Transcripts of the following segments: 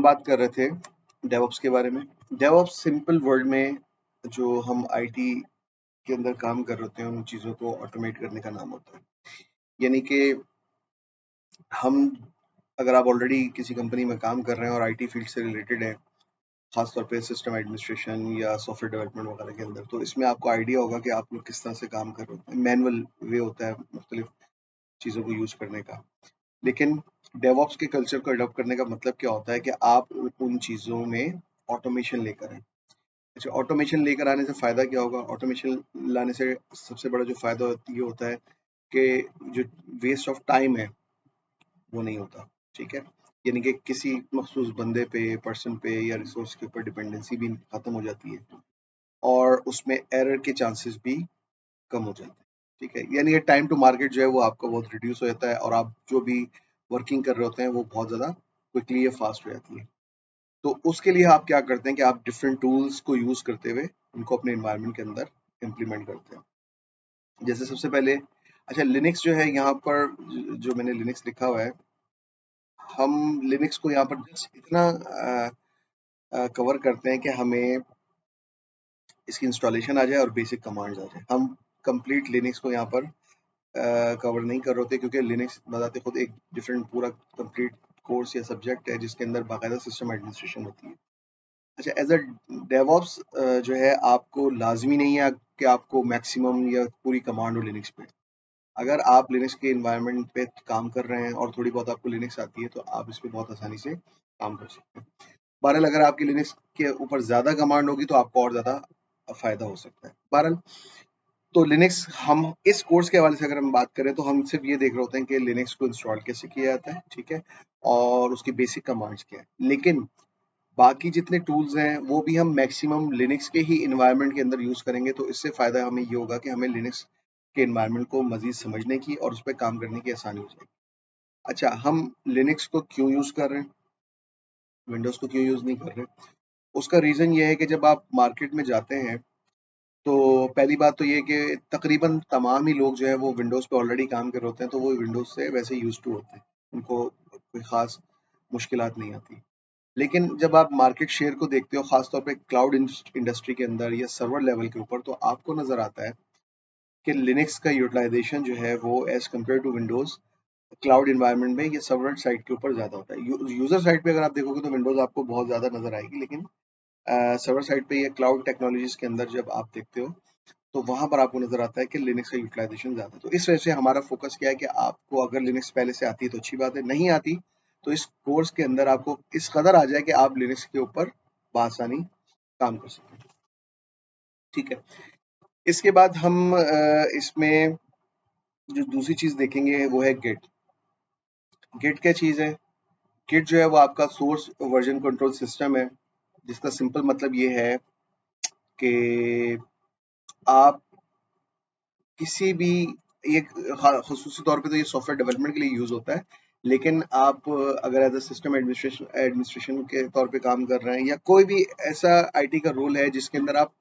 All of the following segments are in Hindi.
बात कर रहे थे डेवऑप्स के बारे में। डेवऑप्स सिंपल वर्ड में जो हम आईटी के अंदर काम कर रहे होते हैं, उन चीज़ों को ऑटोमेट करने का नाम होता है। यानी कि हम अगर आप ऑलरेडी किसी कंपनी में काम कर रहे हैं और आईटी फील्ड से रिलेटेड है, खास तौर पे सिस्टम एडमिनिस्ट्रेशन या सॉफ्टवेयर डेवलपमेंट वगैरह के अंदर, तो इसमें आपको आइडिया होगा कि आप लोग किस तरह से काम कर रहे होते हैं। मैनुअल वे होता है मुख्तलिफ चीज़ों को यूज़ करने का। लेकिन डेवऑप्स के कल्चर को अडॉप्ट करने का मतलब क्या होता है कि आप उन चीज़ों में ऑटोमेशन लेकर आएँ। अच्छा, ऑटोमेशन लेकर आने से फ़ायदा क्या होगा? ऑटोमेशन लाने से सबसे बड़ा जो फ़ायदा ये होता है कि जो वेस्ट ऑफ टाइम है, वो नहीं होता, ठीक है? यानी कि किसी मखसूस बंदे पे, पर्सन पे या रिसोर्स के ऊपर डिपेंडेंसी भी खत्म हो जाती है और उसमें एरर के चांसेस भी कम हो जाते हैं, ठीक है? यानी कि टाइम टू मार्केट जो है वो आपका बहुत रिड्यूस हो जाता है और आप जो भी वर्किंग कर रहे होते हैं, वो बहुत ज़्यादा क्विकली या फास्ट हो जाती है। तो उसके लिए आप क्या करते हैं कि आप डिफरेंट टूल्स को यूज़ करते हुए उनको अपने एनवायरनमेंट के अंदर इम्प्लीमेंट करते हैं। जैसे सबसे पहले अच्छा लिनक्स जो है यहाँ पर जो मैंने लिनक्स लिखा हुआ है, हम लिनक्स को यहाँ पर जस्ट इतना कवर करते हैं कि हमें इसकी इंस्टॉलेशन आ जाए और बेसिक कमांड्स आ जाए। हम कंप्लीट लिनक्स को यहाँ पर कवर नहीं कर रहे होते क्योंकि लिनक्स बताते खुद एक डिफरेंट पूरा कंप्लीट कोर्स या सब्जेक्ट है जिसके अंदर बाकायदा सिस्टम एडमिनिस्ट्रेशन होती है। अच्छा एज अ डेवऑप्स जो है आपको लाजमी नहीं है कि आपको मैक्सिमम या पूरी कमांड हो लिनक्स पे। अगर आप लिनक्स के इन्वायरमेंट पे काम कर रहे हैं और थोड़ी बहुत आपको लिनक्स आती है तो आप इस पे बहुत आसानी से काम कर सकते हैं। बहरहाल अगर आपकी लिनक्स के ऊपर ज़्यादा कमांड होगी तो आपको और ज़्यादा फ़ायदा हो सकता है। बहरहाल तो लिनक्स हम इस कोर्स के हवाले से अगर हम बात करें तो हम सिर्फ ये देख रहे होते हैं कि लिनक्स को इंस्टॉल कैसे किया जाता है, ठीक है? और उसकी बेसिक कमांड्स क्या है। लेकिन बाकी जितने टूल्स हैं वो भी हम मैक्सिमम लिनक्स के ही इन्वायरमेंट के अंदर यूज़ करेंगे तो इससे फ़ायदा हमें ये होगा कि हमें लिनक्स के इन्वायरमेंट को मज़ीद समझने की और उस पे काम करने की आसानी हो जाएगी। अच्छा हम लिनक्स को क्यों यूज़ कर रहे हैं? विंडोज़ को क्यों यूज़ नहीं कर रहे? उसका रीज़न ये है कि जब आप मार्केट में जाते हैं तो पहली बात तो ये है कि तकरीबन तमाम ही लोग जो है वो विंडोज़ पे ऑलरेडी काम कर रहे होते हैं तो वो विंडोज़ से वैसे यूज़ टू होते हैं। उनको कोई ख़ास मुश्किलात नहीं आती। लेकिन जब आप मार्केट शेयर को देखते हो खास तौर पे क्लाउड इंडस्ट्री के अंदर या सर्वर लेवल के ऊपर तो आपको नजर आता है कि लिनक्स का यूटिलाइजेशन जो है वो as compared to Windows cloud environment में ये सर्वर साइड के ऊपर ज्यादा होता है। यूजर साइड पे अगर आप देखोगे तो विंडोज आपको बहुत ज्यादा नजर आएगी, लेकिन सर्वर साइड पे या क्लाउड टेक्नोलॉजीज के अंदर जब आप देखते हो तो वहां पर आपको नजर आता है कि लिनक्स का यूटिलाइजेशन ज्यादा है। तो इस वजह से हमारा फोकस क्या है कि आपको अगर लिनक्स पहले से आती है तो अच्छी बात है, नहीं आती तो इस कोर्स के अंदर आपको इस कदर आ जाए कि आप लिनक्स के ऊपर बआसानी काम कर सकें, ठीक है? इसके बाद हम इसमें जो दूसरी चीज देखेंगे वो है गिट। गिट क्या चीज है? गिट जो है वो आपका सोर्स वर्जन कंट्रोल सिस्टम है, जिसका सिंपल मतलब ये है कि आप किसी भी ये खसूसी तौर पे तो ये सॉफ्टवेयर डेवलपमेंट के लिए यूज होता है, लेकिन आप अगर एज अ सिस्टम एडमिनिस्ट्रेशन के तौर पे काम कर रहे हैं या कोई भी ऐसा आईटी का रोल है जिसके अंदर आप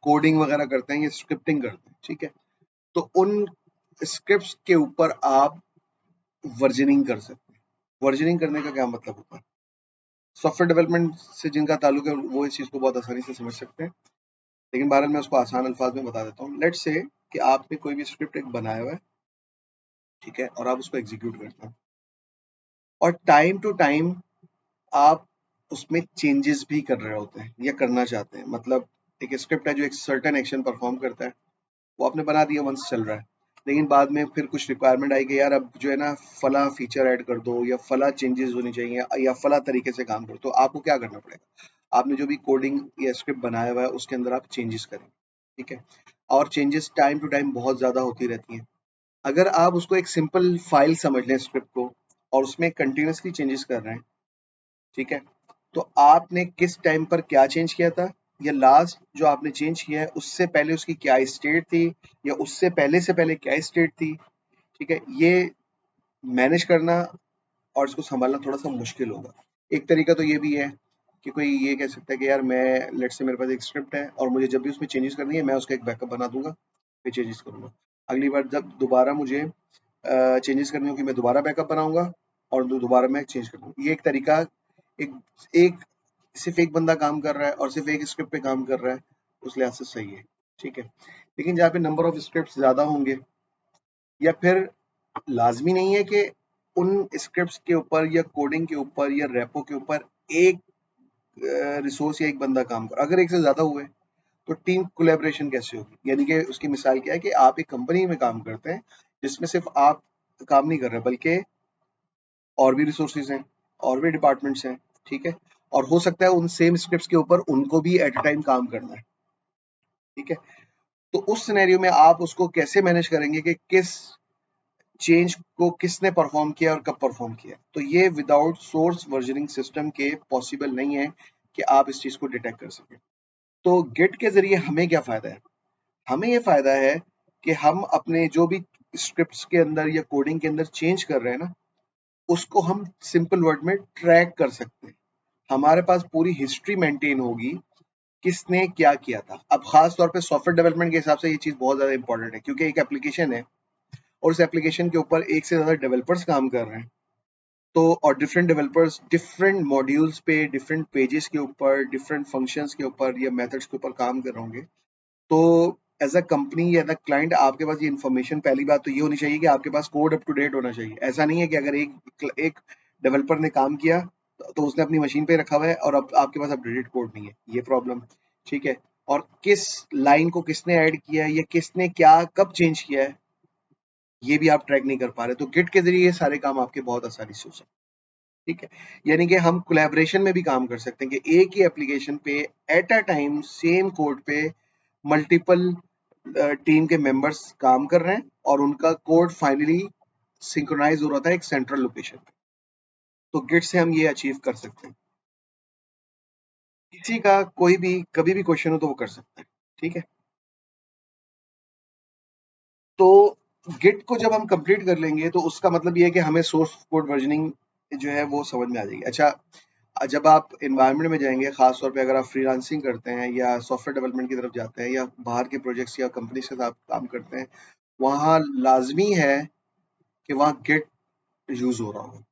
कोडिंग वगैरह करते हैं या स्क्रिप्टिंग करते हैं, ठीक है? तो उन स्क्रिप्ट्स के ऊपर आप वर्जनिंग कर सकते हैं। वर्जनिंग करने का क्या मतलब होता है? सॉफ्टवेयर डेवलपमेंट से जिनका ताल्लुक है वो इस चीज़ को बहुत आसानी से समझ सकते हैं, लेकिन बहरहाल मैं उसको आसान अल्फाज में बता देता हूँ। लेट्स से कि आपने कोई भी स्क्रिप्ट एक बनाया हुआ है, ठीक है? और आप उसको एग्जीक्यूट करते हैं और टाइम टू टाइम आप उसमें चेंजेस भी कर रहे होते हैं या करना चाहते हैं। मतलब एक स्क्रिप्ट है जो एक सर्टेन एक्शन परफॉर्म करता है, वो आपने बना दिया, वंस चल रहा है, लेकिन बाद में फिर कुछ रिक्वायरमेंट आई कि यार अब जो है ना फला फीचर ऐड कर दो या फला चेंजेस होनी चाहिए या फला तरीके से काम करो, तो आपको क्या करना पड़ेगा? आपने जो भी कोडिंग या स्क्रिप्ट बनाया हुआ है उसके अंदर आप चेंजेस करें, ठीक है? और चेंजेस टाइम टू टाइम बहुत ज्यादा होती रहती हैं। अगर आप उसको एक सिंपल फाइल समझ लें स्क्रिप्ट को और उसमें कंटिन्यूसली चेंजेस कर रहे हैं, ठीक है? तो आपने किस टाइम पर क्या चेंज किया था या लास्ट जो आपने चेंज किया है उससे पहले उसकी क्या स्टेट थी या उससे पहले क्या स्टेट थी, ठीक है? ये मैनेज करना और इसको संभालना थोड़ा सा मुश्किल होगा। एक तरीका तो ये भी है कि कोई ये कह सकता है कि यार मैं लेट्स से मेरे पास एक स्क्रिप्ट है और मुझे जब भी उसमें चेंजेस करनी है मैं उसका एक बैकअप बना दूंगा, फिर चेंजेस करूंगा। अगली बार जब दोबारा मुझे चेंजेस करनी होगी मैं दोबारा बैकअप बनाऊंगा और दोबारा मैं चेंज कर दूंगा। ये एक तरीका एक एक सिर्फ एक बंदा काम कर रहा है और सिर्फ एक स्क्रिप्ट पे काम कर रहा है, उस लिहाज से सही है, ठीक है। लेकिन जहाँ पे नंबर ऑफ स्क्रिप्ट ज़्यादा होंगे, या फिर लाज़मी नहीं है कि उन स्क्रिप्ट्स के ऊपर या कोडिंग के ऊपर या रेपो के ऊपर एक रिसोर्स या एक बंदा काम कर, अगर एक से ज़्यादा हुए तो टीम कोलैबोरेशन कैसे होगी? यानी कि उसकी मिसाल क्या है कि आप एक कंपनी में काम करते हैं, जिसमें सिर्फ आप काम नहीं कर रहे, बल्कि और भी रिसोर्सेज हैं, और भी डिपार्टमेंट्स हैं, ठीक है? और हो सकता है उन सेम स्क्रिप्ट्स के ऊपर उनको भी एट अ टाइम काम करना है, ठीक है? तो उस सिनेरियो में आप उसको कैसे मैनेज करेंगे कि किस चेंज को किसने परफॉर्म किया और कब परफॉर्म किया? तो ये विदाउट सोर्स वर्जनिंग सिस्टम के पॉसिबल नहीं है कि आप इस चीज़ को डिटेक्ट कर सकें। तो गिट के ज़रिए हमें क्या फ़ायदा है? हमें ये फ़ायदा है कि हम अपने जो भी स्क्रिप्ट्स के अंदर या कोडिंग के अंदर चेंज कर रहे हैं ना, उसको हम सिंपल वर्ड में ट्रैक कर सकते हैं। हमारे पास पूरी हिस्ट्री मेंटेन होगी, किसने क्या किया था। अब खास तौर पे सॉफ्टवेयर डेवलपमेंट के हिसाब से ये चीज़ बहुत ज़्यादा इंपॉर्टेंट है, क्योंकि एक एप्लीकेशन है और उस एप्लीकेशन के ऊपर एक से ज़्यादा डेवलपर्स काम कर रहे हैं। तो और डिफरेंट डेवलपर्स डिफरेंट मॉड्यूल्स पे, डिफरेंट पेजेस के ऊपर, डिफरेंट फंक्शंस के ऊपर या मेथड्स के ऊपर काम कर रहे होंगे। तो एज अ कंपनी या एज अ क्लाइंट आपके पास ये इन्फॉर्मेशन, पहली बात तो ये होनी चाहिए कि आपके पास कोड अप टू डेट होना चाहिए। ऐसा नहीं है कि अगर एक डेवलपर ने काम किया तो उसने अपनी मशीन पे रखा हुआ है और अब आपके पास अपडेटेड कोड नहीं है, ये प्रॉब्लम, ठीक है। और किस लाइन को किसने ऐड किया है या किसने क्या कब चेंज किया है, ये भी आप ट्रैक नहीं कर पा रहे। तो गिट के जरिए ये सारे काम आपके बहुत आसानी से हो सकते हैं, ठीक है। यानी कि हम कोलैबोरेशन में भी काम कर सकते हैं कि एक ही एप्लीकेशन पे at a time same code पे मल्टीपल टीम के मेंबर्स काम कर रहे हैं और उनका कोड फाइनली सिंक्रोनाइज हो रहा था एक सेंट्रल लोकेशन पे। तो गिट से हम ये अचीव कर सकते हैं। किसी का कोई भी कभी भी क्वेश्चन हो तो वो कर सकता है, ठीक है। तो गिट को जब हम कंप्लीट कर लेंगे तो उसका मतलब ये है कि हमें सोर्स कोड वर्जनिंग जो है वो समझ में आ जाएगी। अच्छा, जब आप एनवायरनमेंट में जाएंगे, खास तौर पे अगर आप फ्रीलांसिंग करते हैं या सॉफ्टवेयर डेवलपमेंट की तरफ जाते हैं या बाहर के प्रोजेक्ट्स या कंपनी के साथ काम करते हैं, वहाँ लाजमी है कि वहाँ गिट यूज हो रहा हो,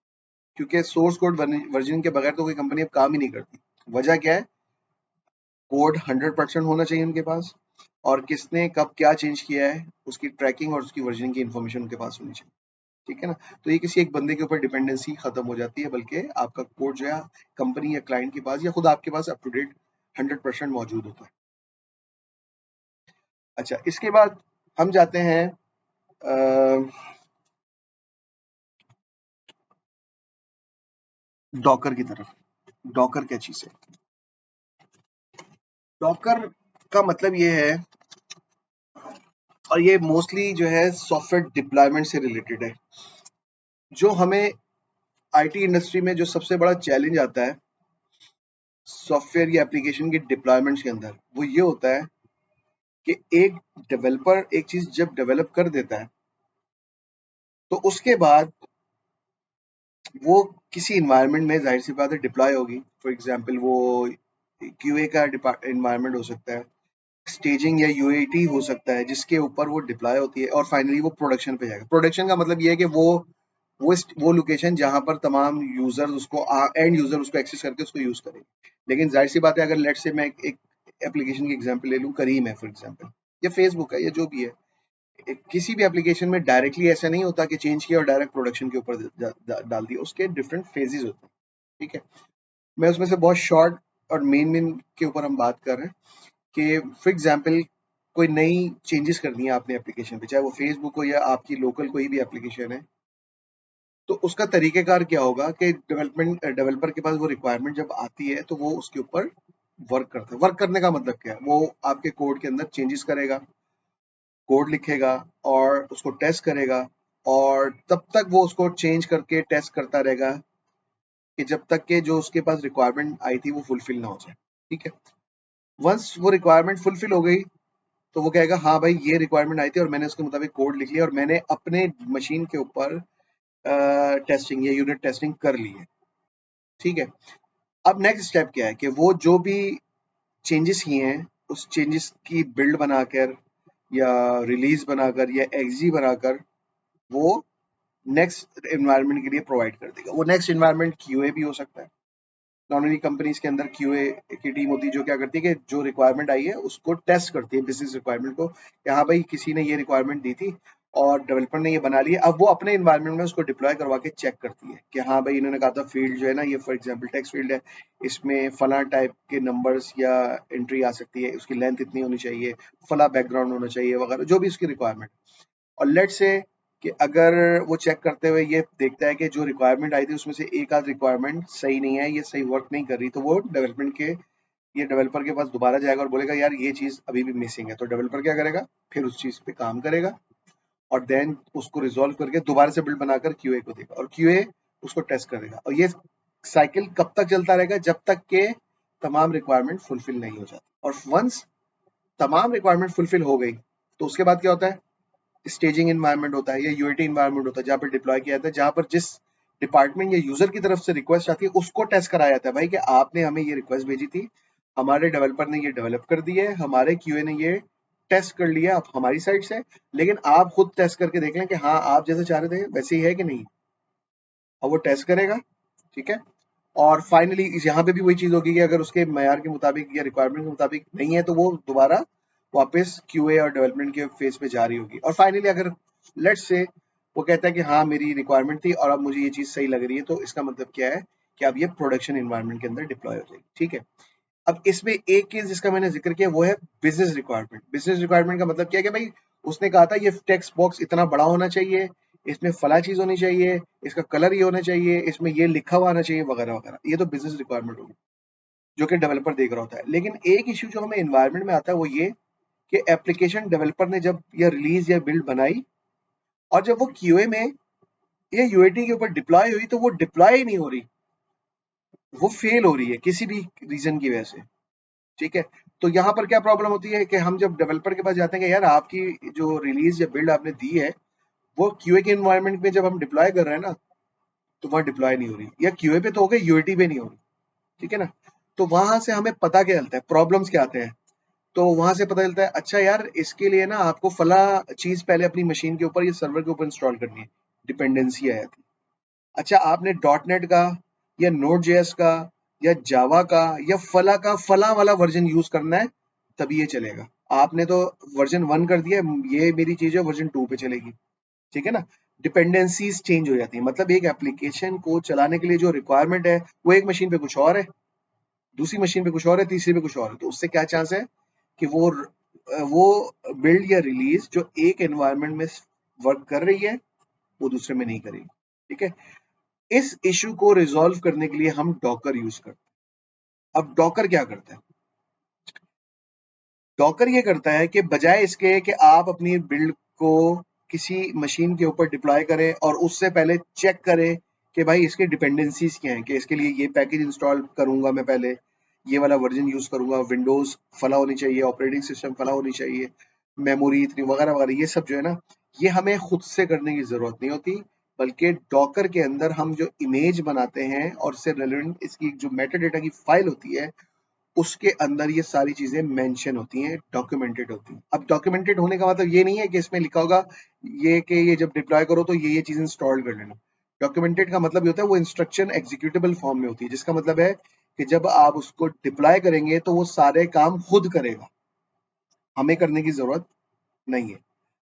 क्योंकि सोर्स कोड वर्जन के बगैर तो कोई कंपनी अब काम ही नहीं करती। वजह क्या है? कोड 100% होना चाहिए उनके पास, और किसने कब क्या चेंज किया है उसकी ट्रैकिंग और उसकी वर्जनिंग की इन्फॉर्मेशन उनके पास होनी चाहिए, ठीक है ना। तो ये किसी एक बंदे के ऊपर डिपेंडेंसी खत्म हो जाती है, बल्कि आपका कोड जो है कंपनी या क्लाइंट के पास या खुद आपके पास अप टू डेट 100% मौजूद होता है। अच्छा, इसके बाद हम जाते हैं डॉकर की तरफ। डॉकर क्या चीज है? डॉकर का मतलब ये है, और ये मोस्टली जो है सॉफ्टवेयर डिप्लॉयमेंट से रिलेटेड है। जो हमें आईटी इंडस्ट्री में जो सबसे बड़ा चैलेंज आता है सॉफ्टवेयर या एप्लीकेशन के डिप्लॉयमेंट्स के अंदर, वो ये होता है कि एक डेवलपर एक चीज जब डेवलप कर देता है तो उसके बाद वो किसी इन्वायरमेंट में जाहिर सी बात है डिप्लॉय होगी। फॉर एग्जांपल वो क्यूए का इन्वायरमेंट हो सकता है, स्टेजिंग या यूएटी हो सकता है, जिसके ऊपर वो डिप्लॉय होती है और फाइनली वो प्रोडक्शन पे जाएगा। प्रोडक्शन का मतलब ये है कि वो लोकेशन जहां पर तमाम यूजर उसको एंड यूजर उसको एक्सेस करके उसको यूज करेंगे। लेकिन जाहिर सी बात है, अगर लेट से मैं एक एप्लीकेशन की एग्जांपल ले लूं, करीम है फॉर एग्जांपल, या फेसबुक है या जो भी है, किसी भी एप्लीकेशन में डायरेक्टली ऐसा नहीं होता कि चेंज किया और डायरेक्ट प्रोडक्शन के ऊपर डाल दिया। उसके डिफरेंट फेजेस होते हैं, ठीक है। मैं उसमें से बहुत शॉर्ट और मेन मेन के ऊपर हम बात कर रहे हैं कि फॉर एग्जांपल कोई नई चेंजेस करनी है आपने एप्लीकेशन पे, चाहे वो फेसबुक हो या आपकी लोकल कोई भी एप्लीकेशन है, तो उसका तरीकेकार क्या होगा कि डेवलपर के पास वो रिक्वायरमेंट जब आती है तो वो उसके ऊपर वर्क करता है। वर्क करने का मतलब क्या है? वो आपके कोड के अंदर चेंजेस करेगा, कोड लिखेगा और उसको टेस्ट करेगा, और तब तक वो उसको चेंज करके टेस्ट करता रहेगा कि जब तक के जो उसके पास रिक्वायरमेंट आई थी वो फुलफिल ना हो जाए, ठीक है। वंस वो रिक्वायरमेंट फुलफिल हो गई तो वो कहेगा हाँ भाई, ये रिक्वायरमेंट आई थी और मैंने उसके मुताबिक कोड लिख लिया और मैंने अपने मशीन के ऊपर टेस्टिंग या यूनिट टेस्टिंग कर ली है, ठीक है। अब नेक्स्ट स्टेप क्या है कि वो जो भी चेंजेस किए हैं उस चेंजेस की बिल्ड बनाकर या रिलीज बनाकर या एक्जी बनाकर वो नेक्स्ट एनवायरनमेंट के लिए प्रोवाइड कर देगा। वो नेक्स्ट एनवायरनमेंट क्यूए भी हो सकता है, नॉर्मली कंपनीज के अंदर क्यूए की टीम होती है जो क्या करती है कि जो रिक्वायरमेंट आई है उसको टेस्ट करती है, बिजनेस रिक्वायरमेंट को, कि हाँ भाई किसी ने ये रिक्वायरमेंट दी थी और डेवलपर ने ये बना लिया, अब वो अपने इन्वायरमेंट में उसको डिप्लॉय करवा के चेक करती है कि हाँ भाई इन्होंने कहा था फील्ड जो है ना, ये फॉर एग्जांपल टेक्स्ट फील्ड है, इसमें फला टाइप के नंबर्स या एंट्री आ सकती है, उसकी लेंथ इतनी होनी चाहिए, फला बैकग्राउंड होना चाहिए वगैरह, जो भी उसकी रिक्वायरमेंट। और लेट से कि अगर वो चेक करते हुए ये देखता है कि जो रिक्वायरमेंट आई थी उसमें से एक आध रिक्वायरमेंट सही नहीं है, ये सही वर्क नहीं कर रही, तो वो डेवलपमेंट के ये डेवलपर के पास दोबारा जाएगा और बोलेगा यार ये चीज अभी भी मिसिंग है, तो डेवलपर क्या करेगा, फिर उस चीज पे काम करेगा और देन उसको रिजॉल्व करके दोबारा से बिल्ड बनाकर क्यूए को देगा और क्यूए उसको टेस्ट करेगा, और ये साइकिल कब तक चलता रहेगा, जब तक के तमाम रिक्वायरमेंट फुलफिल नहीं हो जाती। और वंस तमाम रिक्वायरमेंट फुलफिल हो गई तो उसके बाद क्या होता है, स्टेजिंग इन्वायरमेंट होता है या यूएटी इन्वायरमेंट होता है, जहाँ पर डिप्लॉय किया जाता है, जहाँ पर जिस डिपार्टमेंट या यूजर की तरफ से रिक्वेस्ट आती है उसको टेस्ट कराया जाता है, भाई कि आपने हमें ये रिक्वेस्ट भेजी थी, हमारे डेवलपर ने ये डेवलप कर दी है, हमारे क्यूए ने ये टेस्ट कर लिया अब हमारी साइड से, लेकिन आप खुद टेस्ट करके देख लें कि हाँ आप जैसे चाह रहे थे वैसे ही है कि नहीं। और वो टेस्ट करेगा, ठीक है। और फाइनली यहाँ पे भी वही चीज होगी कि अगर उसके मयार के मुताबिक या रिक्वायरमेंट के मुताबिक नहीं है तो वो दोबारा वापस क्यूए और डेवलपमेंट के फेज पे जा रही होगी। और फाइनली अगर लेट्स से वो कहता है कि हाँ मेरी रिक्वायरमेंट थी और अब मुझे ये चीज सही लग रही है, तो इसका मतलब क्या है कि अब ये प्रोडक्शन इन्वायरमेंट के अंदर डिप्लॉय हो जाएगी, ठीक है। अब इसमें एक केस जिसका मैंने जिक्र किया वो है बिजनेस रिक्वायरमेंट। बिजनेस रिक्वायरमेंट का मतलब क्या है कि भाई उसने कहा था ये टेक्स्ट बॉक्स इतना बड़ा होना चाहिए, इसमें फला चीज होनी चाहिए, इसका कलर ये होना चाहिए, इसमें ये लिखा हुआ आना चाहिए वगैरह वगैरह, ये तो बिजनेस रिक्वायरमेंट होगी जो कि डेवलपर देख रहा होता है। लेकिन एक इश्यू जो हमें एनवायरनमेंट में आता है वो ये कि एप्लीकेशन डेवलपर ने जब या रिलीज या बिल्ड बनाई और जब वो क्यूए में या यूएटी के ऊपर डिप्लॉय हुई तो वो डिप्लॉय ही नहीं हो रही, वो फेल हो रही है किसी भी रीजन की वजह से, ठीक है। तो यहाँ पर क्या प्रॉब्लम होती है कि हम जब डेवलपर के पास जाते हैं कि यार आपकी जो रिलीज या बिल्ड आपने दी है वो क्यूए के एनवायरनमेंट में जब हम डिप्लॉय कर रहे हैं ना तो वहां डिप्लॉय नहीं हो रही, या क्यूए पे तो हो गई यूएटी पे नहीं हो रही, ठीक है ना। तो वहां से हमें पता क्या चलता है, प्रॉब्लम्स क्या आते हैं, तो वहां से पता चलता है अच्छा यार इसके लिए ना आपको फला चीज पहले अपनी मशीन के ऊपर या सर्वर के ऊपर इंस्टॉल करनी है, डिपेंडेंसी आ जाती है। अच्छा आपने डॉट नेट का या नोड जेएस का या जावा का या फला का फला वाला वर्जन यूज करना है तभी ये चलेगा, आपने तो वर्जन 1 कर दिया, ये मेरी चीज है वर्जन 2 पे चलेगी, ठीक है ना। डिपेंडेंसीज चेंज हो जाती है, मतलब एक एप्लीकेशन को चलाने के लिए जो रिक्वायरमेंट है वो एक मशीन पे कुछ और है, दूसरी मशीन पे कुछ और है, तीसरी पे कुछ और है, तो उससे क्या चांस है कि वो बिल्ड या रिलीज जो एक एनवायरनमेंट में वर्क कर रही है वो दूसरे में नहीं करेगी, ठीक है। इस इशू को रिजॉल्व करने के लिए हम डॉकर यूज करते हैं। अब डॉकर क्या करता है, डॉकर ये करता है कि बजाय इसके कि आप अपनी बिल्ड को किसी मशीन के ऊपर डिप्लॉय करें और उससे पहले चेक करें कि भाई इसके डिपेंडेंसीज क्या हैं, कि इसके लिए ये पैकेज इंस्टॉल करूंगा मैं पहले, ये वाला वर्जन यूज करूंगा, विंडोज फला होनी चाहिए, ऑपरेटिंग सिस्टम फला होनी चाहिए, मेमोरी इतनी वगैरह वगैरह, ये सब जो है ना ये हमें खुद से करने की जरूरत नहीं होती, बल्कि डॉकर के अंदर हम जो इमेज बनाते हैं और इससे रेलेवेंट इसकी जो मेटा डेटा की फाइल होती है उसके अंदर ये सारी चीजें मेंशन होती हैं, डॉक्यूमेंटेड होती हैं। अब डॉक्यूमेंटेड होने का मतलब ये नहीं है कि इसमें लिखा होगा ये कि ये जब डिप्लॉय करो तो ये चीज इंस्टॉल कर लेना। डॉक्यूमेंटेड का मतलब ये होता है वो इंस्ट्रक्शन एग्जीक्यूटेबल फॉर्म में होती है, जिसका मतलब है कि जब आप उसको डिप्लॉय करेंगे तो वो सारे काम खुद करेगा, हमें करने की जरूरत नहीं है।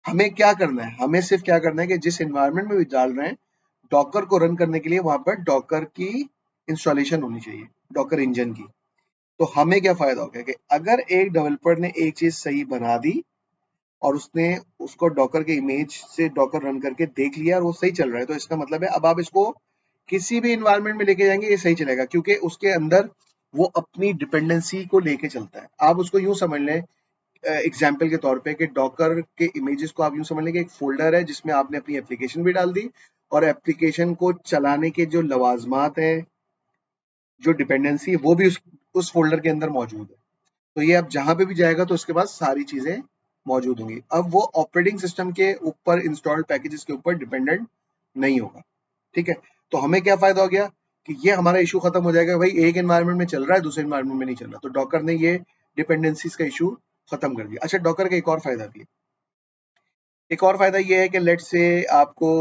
हमें क्या करना है, हमें सिर्फ क्या करना है कि जिस एनवायरनमेंट में भी डाल रहे हैं डॉकर को रन करने के लिए वहां पर डॉकर की इंस्टॉलेशन होनी चाहिए, डॉकर इंजन की। तो हमें क्या फायदा हो गया कि अगर एक डेवलपर ने एक चीज सही बना दी और उसने उसको डॉकर के इमेज से डॉकर रन करके देख लिया और वो सही चल रहा है, तो इसका मतलब है अब आप इसको किसी भी इन्वायरमेंट में लेके जाएंगे ये सही चलेगा, क्योंकि उसके अंदर वो अपनी डिपेंडेंसी को लेके चलता है। आप उसको यूं समझ लें एग्जाम्पल के तौर पे कि डॉकर के इमेजेस को आप यूं समझ लें कि एक फोल्डर है जिसमें आपने अपनी एप्लीकेशन भी डाल दी और एप्लीकेशन को चलाने के जो लवाजमात है, जो डिपेंडेंसी है वो भी उस फोल्डर के अंदर मौजूद है। तो ये अब जहां पे भी जाएगा तो उसके पास सारी चीजें मौजूद होंगी, अब वो ऑपरेटिंग सिस्टम के ऊपर इंस्टॉल्ड पैकेजेस के ऊपर डिपेंडेंट नहीं होगा, ठीक है। तो हमें क्या फायदा हो गया कि ये हमारा इशू खत्म हो जाएगा, भाई एक एनवायरनमेंट में चल रहा है दूसरे एनवायरनमेंट में नहीं चल रहा, तो डॉकर ने ये डिपेंडेंसीज का इशू खत्म कर दिया। अच्छा डॉकर का एक और फायदा भी है, एक और फायदा ये है कि लेट से आपको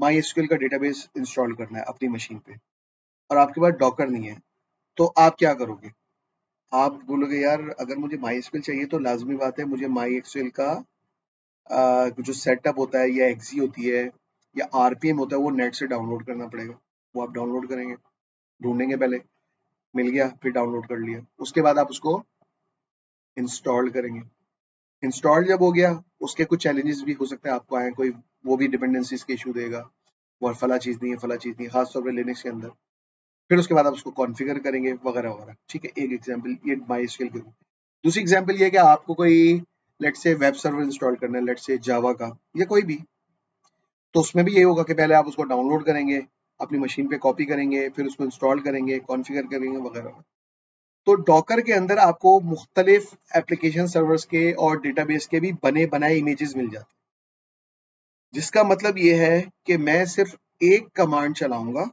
माई एसक्यूएल का डेटाबेस इंस्टॉल करना है अपनी मशीन पे और आपके पास डॉकर नहीं है, तो आप क्या करोगे? आप बोलोगे यार अगर मुझे MySQL चाहिए तो लाज़मी बात है मुझे MySQL का जो सेटअप होता है या एक्सी होती है या आरपीएम होता है वो नेट से डाउनलोड करना पड़ेगा। वो आप डाउनलोड करेंगे, ढूँढेंगे पहले, मिल गया फिर डाउनलोड कर लिया। उसके बाद आप उसको इंस्टॉल करेंगे। इंस्टॉल जब हो गया, उसके कुछ चैलेंजेस भी हो सकते हैं आपको आए, कोई वो भी डिपेंडेंसीज के इशू देगा, वो फला चीज़ नहीं है, फला चीज़ नहीं है, खास तौर पे लिनक्स के अंदर। फिर उसके बाद आप उसको कॉन्फ़िगर करेंगे वगैरह वगैरह। ठीक है, एक एग्जांपल ये MySQL की। दूसरी एग्जांपल ये है कि आपको कोई let's say web server install करना है, लेट्स से जावा का या कोई भी, तो उसमें भी यही होगा कि पहले आप उसको डाउनलोड करेंगे, अपनी मशीन पे कॉपी करेंगे, फिर उसको इंस्टॉल करेंगे, कॉन्फ़िगर करेंगे वगैरह। तो डॉकर के अंदर आपको मुख्तलिफ एप्लीकेशन सर्वर्स के और डेटाबेस के भी बने बनाए इमेजेस मिल जाते हैं, जिसका मतलब ये है कि मैं सिर्फ एक कमांड चलाऊंगा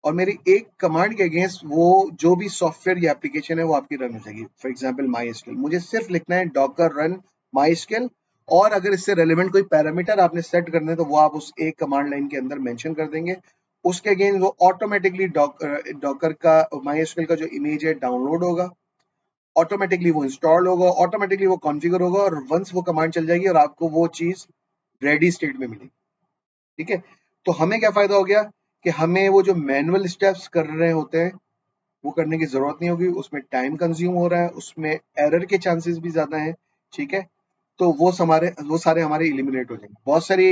और मेरी एक कमांड के अगेंस्ट वो जो भी सॉफ्टवेयर या एप्लीकेशन है वो आपकी रन हो जाएगी। फॉर एग्जांपल MySQL, मुझे सिर्फ लिखना है डॉकर रन MySQL, और अगर इससे रेलिवेंट कोई पैरामीटर आपने सेट करना है तो वो आप उस एक कमांड लाइन के अंदर मेंशन कर देंगे। उसके अगेंस्ट वो ऑटोमेटिकली डॉकर का MySQL का जो इमेज है डाउनलोड होगा, ऑटोमेटिकली वो इंस्टॉल होगा, ऑटोमेटिकली वो कॉन्फ़िगर होगा और वंस वो कमांड चल जाएगी और आपको वो चीज़ रेडी स्टेट में मिलेगी। ठीक है? तो हमें क्या फ़ायदा हो गया कि हमें वो जो मैनुअल स्टेप्स कर रहे होते हैं, वो करने की ज़रूरत नहीं होगी, उसमें टाइम कंज़्यूम हो रहा है, उसमें एरर के चांसेस भी ज़्यादा हैं, ठीक है? तो वो सारे हमारे एलिमिनेट हो जाएंगे। बहुत सारी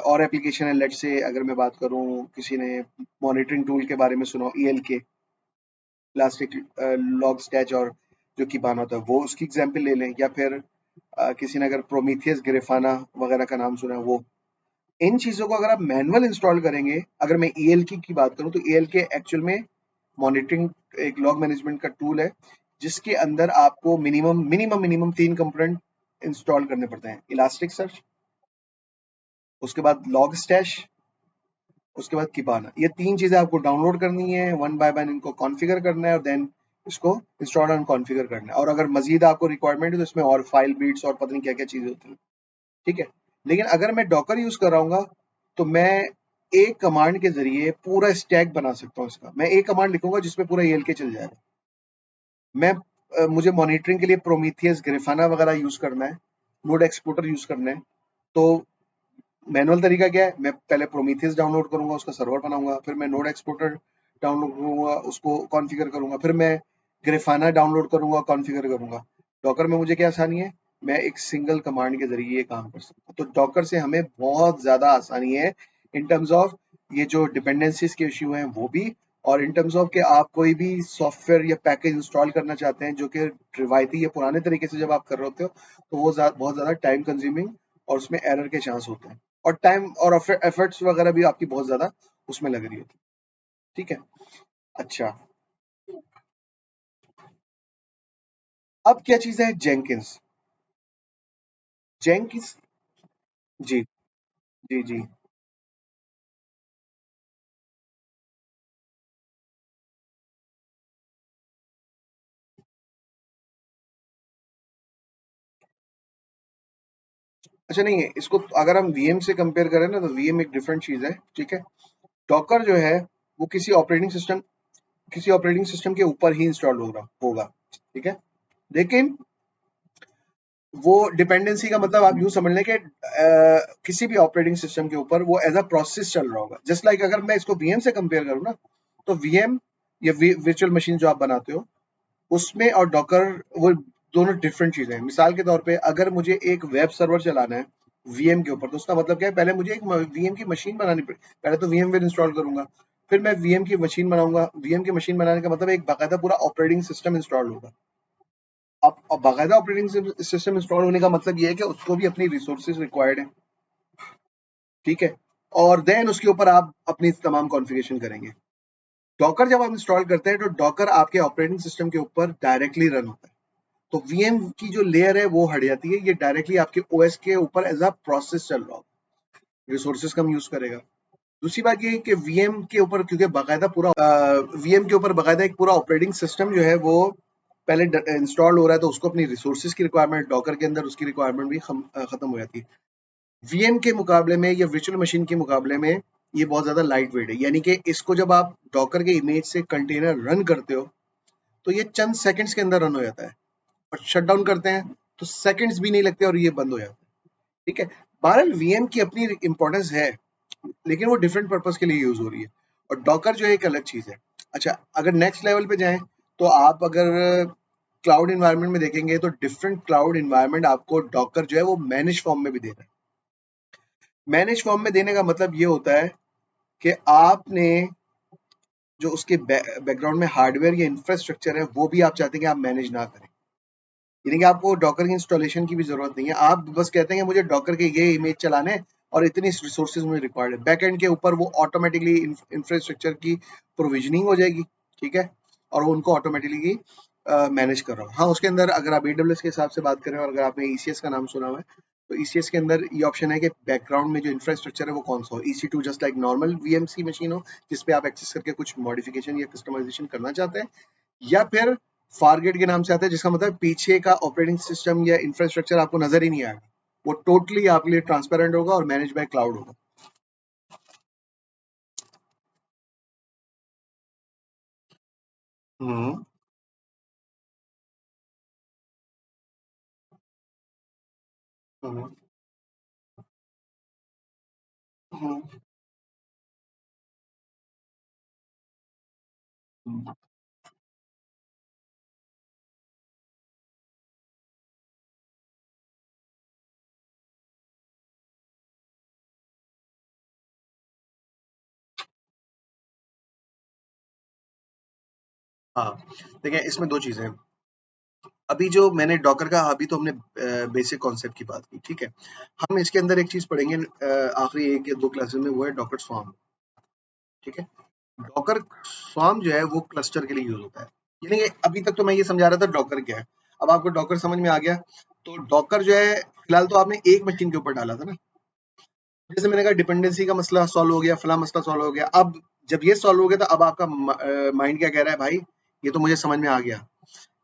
और एप्लीकेशन है, लेट्स से अगर मैं बात करूँ, किसी ने मॉनिटरिंग टूल के बारे में सुना हो, ELK, इलास्टिक लॉग स्टैच, और जो कीबान होता है वो, उसकी एग्जांपल ले लें, या फिर किसी ने अगर प्रोमीथियस ग्रिफाना वगैरह का नाम सुना है वो। इन चीज़ों को अगर आप मैनुअल इंस्टॉल करेंगे, अगर मैं ELK की बात करूँ तो ELK एक्चुअल में मॉनिटरिंग एक लॉग मैनेजमेंट का टूल है, जिसके अंदर आपको मिनिमम 3 कंपोनेंट इंस्टॉल करने पड़ते हैं। इलास्टिक सर्च, उसके बाद लॉग स्टैश, उसके बाद किबाना। ये 3 चीज़ें आपको डाउनलोड करनी है, वन बाय वन इनको कॉन्फ़िगर करना है और देन इसको इंस्टॉल एंड कॉन्फ़िगर करना है। और अगर मज़ीद आपको रिक्वायरमेंट है तो इसमें और फाइल बीट्स और पता नहीं क्या-क्या चीज़ें होती हैं। ठीक है? लेकिन अगर मैं डॉकर यूज़ कर रहा हूँगा, तो मैं एक कमांड के ज़रिए पूरा स्टैक बना सकता हूँ इसका। मैं एक कमांड लिखूँगा जिसमें पूरा ELK चल जाएगा। मुझे मॉनिटरिंग के लिए प्रोमीथियस, ग्रिफाना वगैरह यूज़ करना है, लोड एक्सपोर्टर यूज़ करना है, तो मैनुअल तरीका क्या है, मैं पहले प्रोमीथियस डाउनलोड करूंगा, उसका सर्वर बनाऊंगा, फिर मैं नोड एक्सपोर्टर डाउनलोड करूंगा, उसको कॉन्फ़िगर करूंगा, फिर मैं ग्रिफाना डाउनलोड करूंगा, कॉन्फ़िगर करूंगा। डॉकर में मुझे क्या आसानी है, मैं एक सिंगल कमांड के जरिए ये काम कर सकता हूँ। तो डॉकर से हमें बहुत ज्यादा आसानी है इन टर्म्स ऑफ ये जो डिपेंडेंसीज के इश्यू हैं वो भी, और इन टर्म्स ऑफ कि आप कोई भी सॉफ्टवेयर या पैकेज इंस्टॉल करना चाहते हैं जो कि रिवायती या पुराने तरीके से जब आप कर रहे होते हो, तो वो बहुत ज्यादा टाइम कंज्यूमिंग और उसमें एरर के चांस होते हैं, और टाइम और एफर्ट्स वगैरह भी आपकी बहुत ज्यादा उसमें लग रही होती है। ठीक है? अच्छा, अब क्या चीज है जेंकिंस? जेंकिंस, जी, जी, जी। अच्छा, नहीं है इसको, अगर हम वीएम से कंपेयर करें ना, तो वीएम एक डिफरेंट चीज है। ठीक है? डॉकर जो है वो किसी ऑपरेटिंग सिस्टम के ऊपर ही इंस्टॉल होगा होगा। ठीक है? लेकिन वो डिपेंडेंसी का मतलब आप यूं समझ लें कि किसी भी ऑपरेटिंग सिस्टम के ऊपर वो एज अ प्रोसेस चल रहा होगा। जस्ट लाइक अगर मैं इसको वीएम से कंपेयर करूँ ना, तो वीएम या वर्चुअल मशीन जो आप बनाते हो, उसमें और डॉकर, वो दोनों डिफरेंट चीजें हैं। मिसाल के तौर पे अगर मुझे एक वेब सर्वर चलाना है वीएम के ऊपर, तो उसका मतलब क्या है, पहले मुझे एक वीएम की मशीन बनानी पड़ेगी। पहले तो वीएम वेयर इंस्टॉल करूंगा, फिर मैं वीएम की मशीन बनाऊंगा। वीएम की मशीन बनाने का मतलब एक बाकायदा पूरा ऑपरेटिंग सिस्टम इंस्टॉल होगा। अब बाकायदा ऑपरेटिंग सिस्टम इंस्टॉल होने का मतलब ये है कि उसको भी अपनी रिसोर्सेज रिक्वायर्ड है। ठीक है? और देन उसके ऊपर आप अपनी तमाम कॉन्फ़िगरेशन करेंगे। डॉकर जब आप इंस्टॉल करते हैं तो डॉकर आपके ऑपरेटिंग सिस्टम के ऊपर डायरेक्टली रन होता है। तो वीएम की जो लेयर है वो हट जाती है, ये डायरेक्टली आपके ओएस के ऊपर एज अ प्रोसेस चल रहा होगा, रिसोर्सेज कम यूज करेगा। दूसरी बात ये है कि वीएम के ऊपर क्योंकि बाकायदा पूरा वीएम के ऊपर बाकायदा एक पूरा ऑपरेटिंग सिस्टम जो है वो पहले इंस्टॉल हो रहा है, तो उसको अपनी रिसोर्सेज की रिक्वायरमेंट, डॉकर के अंदर उसकी रिक्वायरमेंट भी खत्म हो जाती है। वीएम के मुकाबले में या वर्चुअल मशीन के मुकाबले में ये बहुत ज्यादा लाइट वेट है, यानी कि इसको जब आप डॉकर के इमेज से कंटेनर रन करते हो तो ये चंद सेकंड्स के अंदर रन हो जाता है, और शट डाउन करते हैं तो सेकंड्स भी नहीं लगते और ये बंद हो जाता है। ठीक है, बहरहाल वीएम की अपनी इंपॉर्टेंस है, लेकिन वो डिफरेंट पर्पस के लिए यूज हो रही है, और डॉकर जो है एक अलग चीज है। अच्छा, अगर नेक्स्ट लेवल पे जाएं तो आप अगर क्लाउड इन्वायरमेंट में देखेंगे तो डिफरेंट क्लाउड इन्वायरमेंट आपको डॉकर जो है वो मैनेज फॉर्म में भी दे रहा है। मैनेज फॉर्म में देने का मतलब ये होता है कि आपने जो उसके बैकग्राउंड में हार्डवेयर या इंफ्रास्ट्रक्चर है वो भी आप चाहते हैं कि आप मैनेज ना करें, यानी कि आपको डॉकर की इंस्टॉलेशन की भी जरूरत नहीं है, आप बस कहते हैं कि मुझे डॉकर के ये इमेज चलाने हैं और इतनी रिसोर्सेज मुझे रिक्वायर्ड है, बैक एंड के ऊपर वो ऑटोमेटिकली इंफ्रास्ट्रक्चर की प्रोविजनिंग हो जाएगी। ठीक है, और वो उनको ऑटोमेटिकली मैनेज कर रहा हूँ। हाँ, उसके अंदर अगर आप AWS के हिसाब से बात करें और अगर आपने ECS का नाम सुना हुआ है तो ECS के अंदर ये ऑप्शन है कि बैकग्राउंड में जो इंफ्रास्ट्रक्चर है वो कौन सा हो, EC2 just like normal VMC machine हो जिसपे आप एक्सेस करके कुछ मॉडिफिकेशन या कस्टमाइजेशन करना चाहते हैं, या फिर फारगेट के नाम से आता है जिसका मतलब पीछे का ऑपरेटिंग सिस्टम या इंफ्रास्ट्रक्चर आपको नजर ही नहीं आएगा, वो टोटली आपके लिए ट्रांसपेरेंट होगा और मैनेज बाय क्लाउड होगा। हम्म। हम्म। हम्म। हम्म। हाँ, देखिए इसमें दो चीजें हैं। अभी जो मैंने डॉकर का, अभी तो हमने बेसिक कॉन्सेप्ट की बात की, ठीक है। हम इसके अंदर एक चीज पढ़ेंगे आखिरी एक या दो क्लासेस में, वो है डॉकर स्वार्म। ठीक है, डॉकर स्वार्म जो है वो क्लस्टर के लिए यूज होता है, यानी कि अभी तक तो मैं ये समझा रहा था डॉकर क्या है, अब आपको डॉकर समझ में आ गया। तो डॉकर जो है, फिलहाल तो आपने एक मशीन के ऊपर डाला था ना, जैसे मैंने कहा डिपेंडेंसी का मसला सॉल्व हो गया, फला मसला सॉल्व हो गया, अब जब ये सॉल्व हो गया तो अब आपका माइंड क्या कह रहा है, भाई ये तो मुझे समझ में आ गया,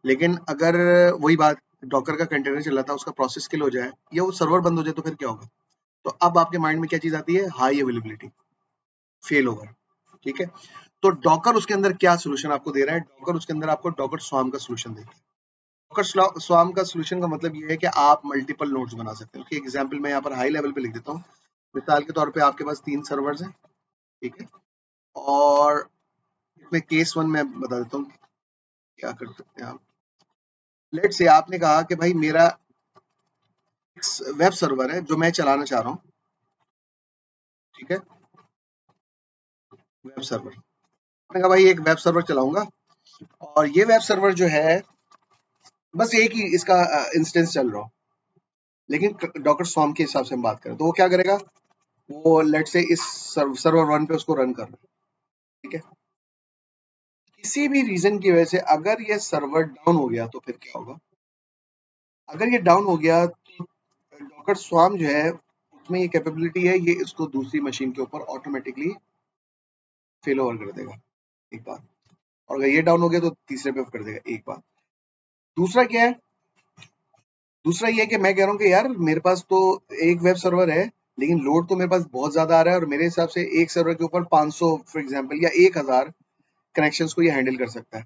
लेकिन अगर वही बात डॉकर का कंटेनर चल रहा था उसका प्रोसेस किल हो जाए या वो सर्वर बंद हो जाए तो फिर क्या होगा? तो अब आपके माइंड में क्या चीज आती है? High availability, fail over. ठीक है, तो डॉकर उसके अंदर क्या सोल्यूशन आपको दे रहा है? डॉकर उसके अंदर आपको डॉकर स्वार्म का सोल्यूशन देता है। डॉकर स्वार्म का सोल्यूशन का मतलब ये है कि आप मल्टीपल नोड्स बना सकते हैं। उसकी एग्जांपल मैं यहाँ पर हाई लेवल पे लिख देता हूँ। मिसाल के तौर पे आपके पास 3 सर्वर्स हैं, ठीक है? और इसमें केस 1 मैं बता देता हूँ क्या कर सकते हैं आप। लेट्स से आपने कहा कि भाई मेरा वेब सर्वर है जो मैं चलाना चाह रहा हूँ, ठीक है? Web server. मैंने कहा भाई एक वेब सर्वर चलाऊंगा, और ये वेब सर्वर जो है बस एक ही इसका इंस्टेंस चल रहा हो, लेकिन डॉकर स्वार्म के हिसाब से हम बात करें तो वो क्या करेगा? वो लेट से इस सर्वर 1 पे उसको रन कर रहा है, ठीक है? किसी भी रीजन की वजह से अगर ये सर्वर डाउन हो गया तो फिर क्या होगा? अगर ये डाउन हो गया तो डॉकर स्वार्म जो है उसमें ये कैपेबिलिटी है, ये इसको दूसरी मशीन के ऊपर ऑटोमेटिकली फेल ओवर कर देगा, एक बात। और अगर ये डाउन हो गया तो तीसरे पे कर देगा, एक बात। दूसरा क्या है? दूसरा ये है कि मैं कह रहा हूँ कि यार मेरे पास तो एक वेब सर्वर है, लेकिन लोड तो मेरे पास बहुत ज्यादा आ रहा है, और मेरे हिसाब से एक सर्वर के ऊपर 500 फॉर एग्जांपल या 1000 कनेक्शंस को ये हैंडल कर सकता है,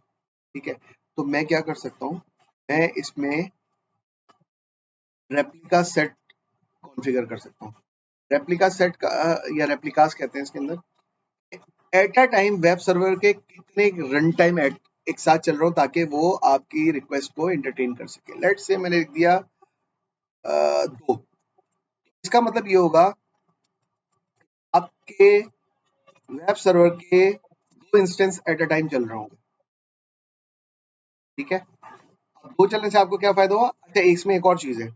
ठीक है? तो मैं क्या कर सकता हूँ, मैं इसमें रेप्लिका सेट कॉन्फ़िगर कर सकता हूँ। रेप्लिका सेट का या रेप्लिकास कहते हैं इसके अंदर, at a time web server के कितने रन टाइम एक साथ चल रहा हो ताकि वो आपकी रिक्वेस्ट को एंटरटेन कर सके। लेट्स से मैंने लिख दिया 2। इसका मतलब ये होगा आपके वेब सर्वर के 2 इंस्टेंस एट अ टाइम चल रहे होंगे, ठीक है? अब 2 चलने से आपको क्या फायदा हुआ? अच्छा, इसमें एक और चीज है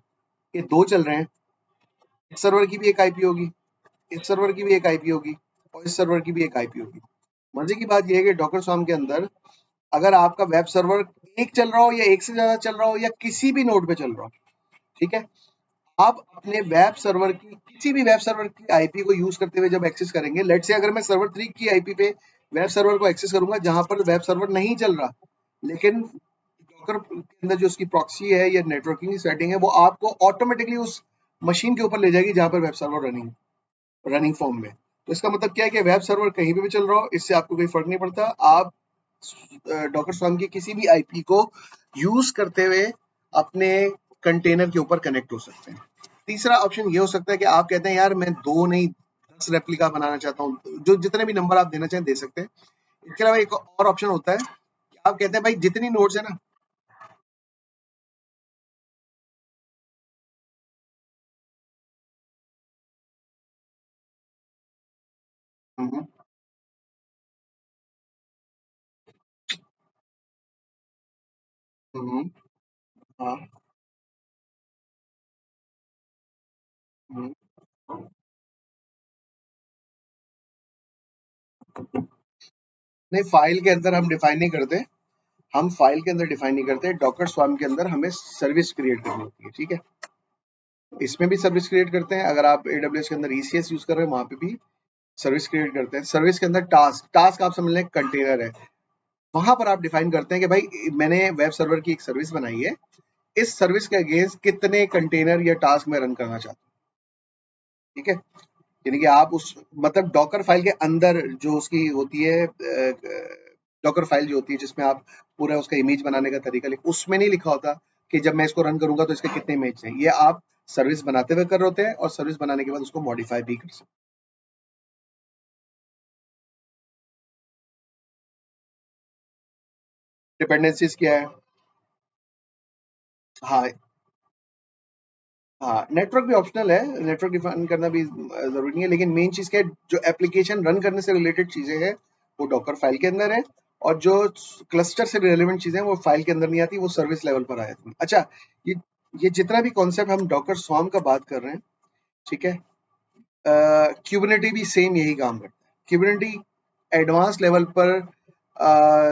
कि 2 चल रहे हैं, इस सर्वर की भी एक आईपी होगी, इस सर्वर की भी एक आईपी होगी, और इस सर्वर की भी एक आईपी होगी। मजे की बात यह है कि डॉकर स्वार्म के अंदर अगर आपका वेब सर्वर एक चल रहा हो या एक से ज्यादा चल रहा हो या किसी भी नोड पे चल रहा हो, ठीक है, आप अपने वेब सर्वर की किसी भी वेब सर्वर की आईपी को यूज करते हुए जब एक्सेस करेंगे, लेट से अगर मैं सर्वर 3 की आईपी पे वेब सर्वर को एक्सेस करूंगा जहां पर वेब सर्वर नहीं चल रहा, लेकिन डॉकर के अंदर जो उसकी प्रॉक्सी है या नेटवर्किंग की सेटिंग है वो आपको ऑटोमेटिकली उस मशीन के ऊपर ले जाएगी जहां पर web server running running form में। तो इसका मतलब क्या है कि वेब सर्वर कहीं पे भी चल रहा हो, इससे आपको कोई फर्क नहीं पड़ता। आप डॉकर स्वार्म के किसी भी आईपी को यूज करते हुए अपने कंटेनर के ऊपर कनेक्ट हो सकते हैं। तीसरा ऑप्शन ये हो सकता है कि आप कहते हैं यार मैं 2 नहीं 10 रेप्लिका बनाना चाहता हूँ, जो जितने भी नंबर आप देना चाहें दे सकते हैं। इसके अलावा एक और ऑप्शन होता है कि आप कहते हैं भाई जितनी नोड्स है ना। हम्म, हम्म, हाँ, हम्म। नहीं, फाइल के अंदर हम डिफाइन नहीं करते। हम फाइल के अंदर डिफाइन नहीं करते, डॉकर स्वार्म के अंदर हमें सर्विस क्रिएट करनी होती है, ठीक है। इसमें भी सर्विस क्रिएट करते हैं, अगर आप एडब्ल्यूएस के अंदर ईसीएस यूज कर रहे हैं वहां पे भी सर्विस क्रिएट करते हैं। सर्विस के अंदर टास्क टास्क आप समझ लें कंटेनर है, वहां पर आप डिफाइन करते हैं कि भाई मैंने वेब सर्वर की एक सर्विस बनाई है, इस सर्विस के अगेंस्ट कितने कंटेनर या टास्क में रन करना चाहता हूँ, ठीक है। यानी कि आप उस मतलब डॉकर फाइल के अंदर जो उसकी होती है, डॉकर फाइल जो होती है जिसमें आप पूरा उसका इमेज बनाने का तरीका लिख, उसमें नहीं लिखा होता कि जब मैं इसको रन करूंगा तो इसके कितने इमेज चाहिए। ये आप सर्विस बनाते हुए कर रहे होते हैं और सर्विस बनाने के बाद उसको मॉडिफाई भी कर सकते हैं। डिपेंडेंसीज क्या है? हाँ, हाँ, नेटवर्क भी ऑप्शनल है, नेटवर्क डिफाइन करना भी जरूरी नहीं है, लेकिन मेन चीज क्या है, जो एप्लीकेशन रन करने से रिलेटेड चीजें हैं वो डॉकर फाइल के अंदर है, और जो क्लस्टर से रिलेवेंट चीजें हैं वो फाइल के अंदर नहीं आती, वो सर्विस लेवल पर आ जाती है। अच्छा, ये ये जितना भी कॉन्सेप्ट हम डॉकर स्वार्म का बात कर रहे हैं, ठीक है, क्यूबरनेटी भी सेम यही काम करता है। क्यूबरनेटी एडवांस लेवल पर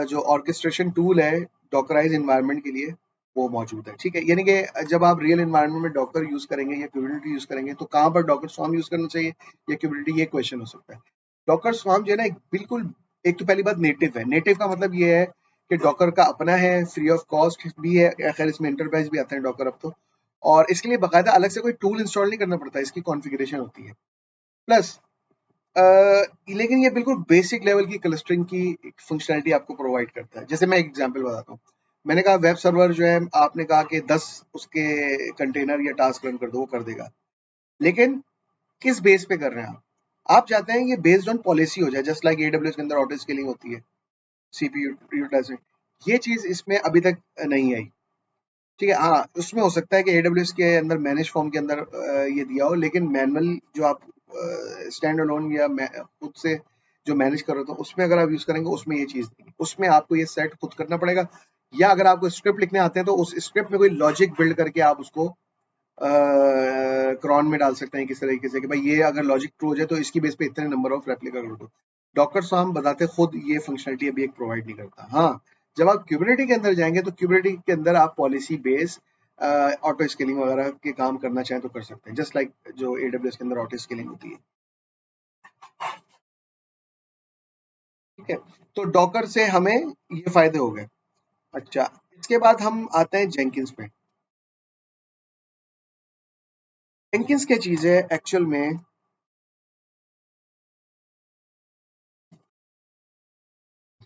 जो ऑर्केस्ट्रेशन टूल है डॉकराइज एनवायरनमेंट के लिए वो मौजूद है, ठीक है। यानी कि जब आप रियल एनवायरनमेंट में डॉकर यूज करेंगे या क्यूबरनेटी यूज करेंगे तो कहाँ पर डॉकर स्वार्म यूज करना चाहिए या क्यूबरनेटी, ये क्वेश्चन हो सकता है। डॉकर स्वार्म जो है ना एक बिल्कुल, एक तो पहली बात नेटिव है। नेटिव का मतलब ये है कि डॉकर का अपना है, फ्री ऑफ कॉस्ट भी है, खैर इसमें एंटरप्राइज भी आते हैं डॉकर अब तो, और इसके लिए बाकायदा अलग से कोई टूल इंस्टॉल नहीं करना पड़ता, इसकी कॉन्फ़िगरेशन होती है। प्लस लेकिन ये बिल्कुल बेसिक लेवल की क्लस्टरिंग की फंक्शनैलिटी आपको प्रोवाइड करता है। जैसे मैं एक एग्जांपल बताता हूँ, मैंने कहा वेब सर्वर जो है, आपने कहा कि 10 उसके कंटेनर या टास्क रन कर दो, वो कर देगा, लेकिन किस बेस पे कर रहे हैं आप चाहते हैं ये बेस्ड ऑन पॉलिसी हो जाए, जस्ट लाइक एडब्ल्यूएस के अंदर ऑटो स्केलिंग होती है, सीपीयू यूटिलाइजेशन। ये चीज इसमें अभी तक नहीं आई, ठीक है। हाँ, उसमें हो सकता है कि एडब्ल्यूएस के अंदर मैनेज फॉर्म के अंदर ये दिया हो, लेकिन मैनुअल जो आप स्टैंड अलोन या खुद से जो मैनेज कर रहे हो तो उसमें अगर आप यूज करेंगे, उसमें ये चीज नहीं, उसमें आपको ये सेट खुद करना पड़ेगा, या अगर आपको स्क्रिप्ट लिखने आते हैं तो उस स्क्रिप्ट में कोई लॉजिक बिल्ड करके आप उसको क्रॉन में डाल सकते हैं किस तरीके से कि भाई ये अगर लॉजिक ट्रू हो जाए तो इसकी बेस पे इतने नंबर ऑफ रेप्लिका कर दो। डॉकर स्वार्म बताते खुद ये फंक्शनलिटी अभी एक प्रोवाइड नहीं करता। हाँ, जब आप क्यूबरनेटी के अंदर जाएंगे तो क्यूबरनेटी के अंदर आप पॉलिसी बेस ऑटो स्केलिंग वगैरह के काम करना चाहें तो कर सकते हैं, जस्ट लाइक जो एडब्ल्यूएस के अंदर ऑटो स्केलिंग होती है, ठीक है। तो डॉकर से हमें ये फायदे हो गए। अच्छा, इसके बाद हम आते हैं जेंकिंस पे। जेंकिंस क्या चीज है एक्चुअल में?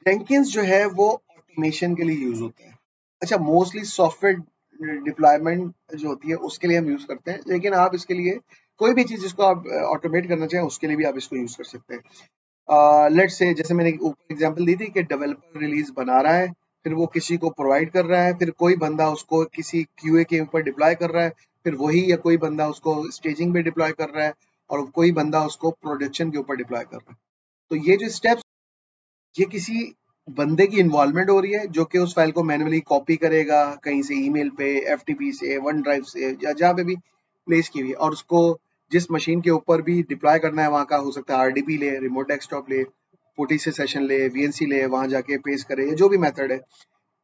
जेंकिंस जो है वो ऑटोमेशन के लिए यूज होता है। अच्छा, मोस्टली सॉफ्टवेयर डिप्लॉयमेंट जो होती है उसके लिए हम यूज करते हैं, लेकिन आप इसके लिए कोई भी चीज जिसको आप ऑटोमेट करना चाहें उसके लिए भी आप इसको यूज कर सकते हैं। लेट्स से जैसे मैंने ऊपर एग्जांपल दी थी कि डेवलपर रिलीज बना रहा है, फिर वो किसी को प्रोवाइड कर रहा है, फिर कोई बंदा उसको किसी क्यूए के ऊपर डिप्लॉय कर रहा है, फिर वही या कोई बंदा उसको स्टेजिंग पे डिप्लॉय कर रहा है, और कोई बंदा उसको प्रोडक्शन के ऊपर डिप्लॉय कर रहा है। तो ये जो स्टेप्स, ये किसी बंदे की इन्वॉल्वमेंट हो रही है जो कि उस फाइल को मैन्युअली कॉपी करेगा कहीं से, ईमेल पे, एफटीपी से, वन ड्राइव से, या जहाँ पे भी प्लेस की हुई है, और उसको जिस मशीन के ऊपर भी डिप्लॉय करना है वहाँ का हो सकता है आरडीपी ले, रिमोट डेस्कटॉप ले, पोटी से सेशन ले, वीएनसी ले, वहां जाके पेस्ट करे, या जो भी मेथड है,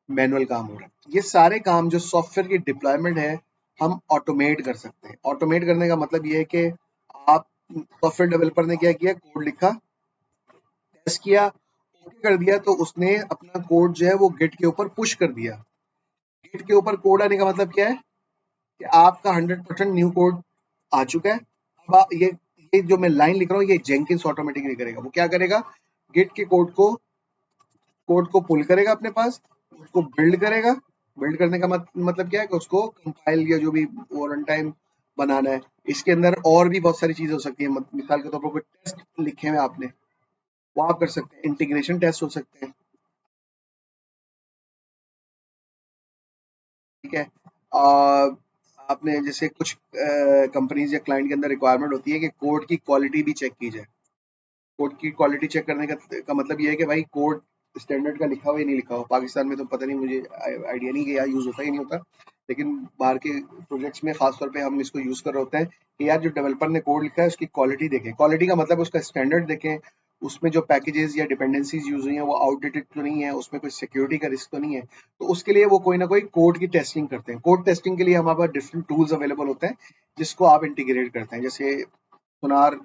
मैनुअल काम हो रहा है। ये सारे काम जो सॉफ्टवेयर की डिप्लॉयमेंट है हम ऑटोमेट कर सकते हैं। ऑटोमेट करने का मतलब ये है कि आप, सॉफ्टवेयर डेवलपर ने क्या किया, कोड लिखा, टेस्ट किया, ओके कर दिया, तो उसने अपना कोड जो है वो गिट के ऊपर पुश कर दिया। गिट के ऊपर कोड आने का मतलब क्या है कि आपका 100% न्यू कोड आ चुका है। अब ये जो मैं लाइन लिख रहा हूँ ये जेंकिंस ऑटोमेटिकली करेगा। वो क्या करेगा, गिट के कोड को पुल करेगा अपने पास, उसको बिल्ड करेगा। बिल्ड करने का मतलब क्या है कि उसको कंपाइल या जो भी वो रन टाइम बनाना है। इसके अंदर और भी बहुत सारी चीजें हो सकती है, मिसाल के तौर पर कोई टेस्ट लिखे हुए आपने, वो आप कर सकते हैं। इंटीग्रेशन टेस्ट हो सकते हैं, ठीक है। आपने जैसे कुछ कंपनीज या क्लाइंट के अंदर रिक्वायरमेंट होती है कि कोड की क्वालिटी भी चेक की जाए। कोड की क्वालिटी चेक करने का मतलब ये है कि भाई कोड स्टैंडर्ड का लिखा हुआ या नहीं लिखा हुआ। पाकिस्तान में तो पता नहीं, मुझे आइडिया नहीं कि यहाँ यूज़ होता ही नहीं होता, लेकिन बाहर के प्रोजेक्ट्स में खास तौर पे हम इसको यूज़ कर रहे होते हैं कि यार जो डेवलपर ने कोड लिखा है उसकी क्वालिटी देखें। क्वालिटी का मतलब उसका स्टैंडर्ड देखें, उसमें जो पैकेजेस या डिपेंडेंसीज यूज हुई हैं वो आउटडेटेड तो नहीं है, उसमें कोई सिक्योरिटी का रिस्क तो नहीं है। तो उसके लिए वो कोई ना कोई कोड की टेस्टिंग करते हैं। कोड टेस्टिंग के लिए हमारे पास डिफरेंट टूल्स अवेलेबल होते हैं जिसको आप इंटीग्रेट करते हैं। जैसे सुनार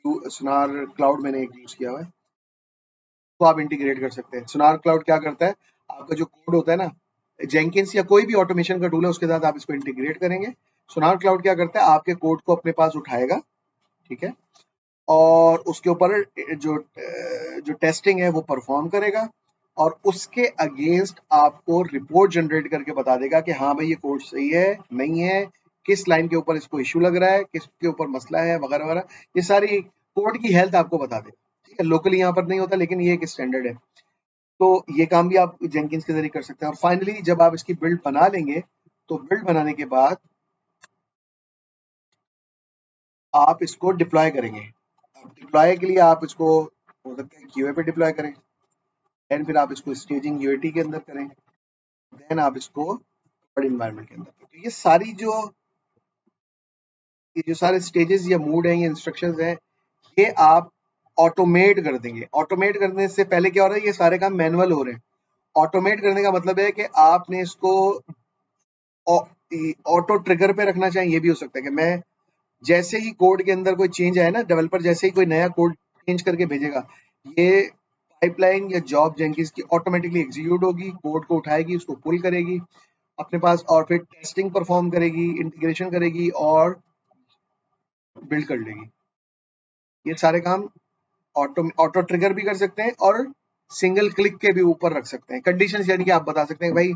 सुनार क्लाउड मैंने एक यूज किया हुआ है, तो आप इंटीग्रेट कर सकते हैं। सुनार क्लाउड क्या करता है, आपका जो कोड होता है ना, जेंकिंस या कोई भी ऑटोमेशन का टूल है उसके साथ आप इसको इंटीग्रेट करेंगे। सुनार क्लाउड क्या करता है, आपके कोड को अपने पास उठाएगा, ठीक है, और उसके ऊपर जो जो टेस्टिंग है वो परफॉर्म करेगा, और उसके अगेंस्ट आपको रिपोर्ट जनरेट करके बता देगा कि हाँ भाई ये कोड सही है, नहीं है, किस लाइन के ऊपर इसको इशू लग रहा है, किसके ऊपर मसला है, वगैरह वगैरह। ये सारी कोड की हेल्थ आपको बता देगा, ठीक है। लोकली यहाँ पर नहीं होता, लेकिन ये एक स्टैंडर्ड है। तो ये काम भी आप जेंकिंस के जरिए कर सकते हैं। और फाइनली जब आप इसकी बिल्ड बना लेंगे, तो बिल्ड बनाने के बाद आप इसको डिप्लॉय करेंगे। अब डिप्लॉय के लिए आप इसको हो सकता है क्यूए पे डिप्लॉय करें, देन फिर आप इसको स्टेजिंग यूएटी के अंदर करें, देन आप इसको बड़े इन्वायरमेंट के अंदर करें। तो ये जो सारे स्टेजेस या मूड हैं, ये इंस्ट्रक्शंस हैं, ये आप ऑटोमेट कर देंगे। ऑटोमेट करने से पहले क्या हो रहा है, ये सारे काम मैनुअल हो रहे हैं। ऑटोमेट करने का मतलब है कि आपने इसको ऑटो ट्रिगर पे रखना चाहिए। ये भी हो सकता है कि मैं जैसे ही कोड के अंदर कोई चेंज आए ना, डेवलपर जैसे ही कोई नया कोड चेंज करके भेजेगा, ये पाइपलाइन या जॉब जेंकिंस की ऑटोमेटिकली एग्जीक्यूट होगी, कोड को उठाएगी, उसको पुल करेगी अपने पास, और फिर टेस्टिंग परफॉर्म करेगी, इंटीग्रेशन करेगी और बिल्ड कर लेगी। ये सारे काम ऑटो ऑटो ट्रिगर भी कर सकते हैं और सिंगल क्लिक के भी ऊपर रख सकते हैं। कंडीशंस यानी कि आप बता सकते हैं भाई,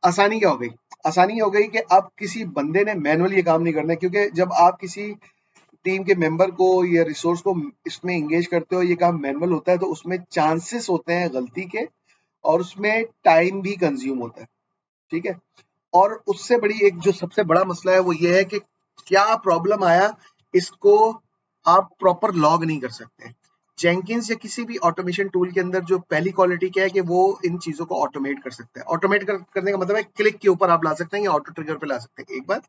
आसानी क्या हो गई, आसानी हो गई कि अब किसी बंदे ने मैनुअल ये काम नहीं करना है। क्योंकि जब आप किसी टीम के मेंबर को या रिसोर्स को इसमें एंगेज करते हो, ये काम मैनुअल होता है, तो उसमें चांसेस होते हैं गलती के, और उसमें टाइम भी कंज्यूम होता है, ठीक है। और उससे बड़ी एक जो सबसे बड़ा मसला है वो ये है कि क्या प्रॉब्लम आया, इसको आप प्रॉपर लॉग नहीं कर सकते। जेंकिंस या किसी भी ऑटोमेशन टूल के अंदर जो पहली क्वालिटी क्या है कि वो इन चीजों को ऑटोमेट कर सकते हैं। ऑटोमेट करने का मतलब है क्लिक के ऊपर आप ला सकते हैं या ऑटो ट्रिगर पे ला सकते हैं, एक बात।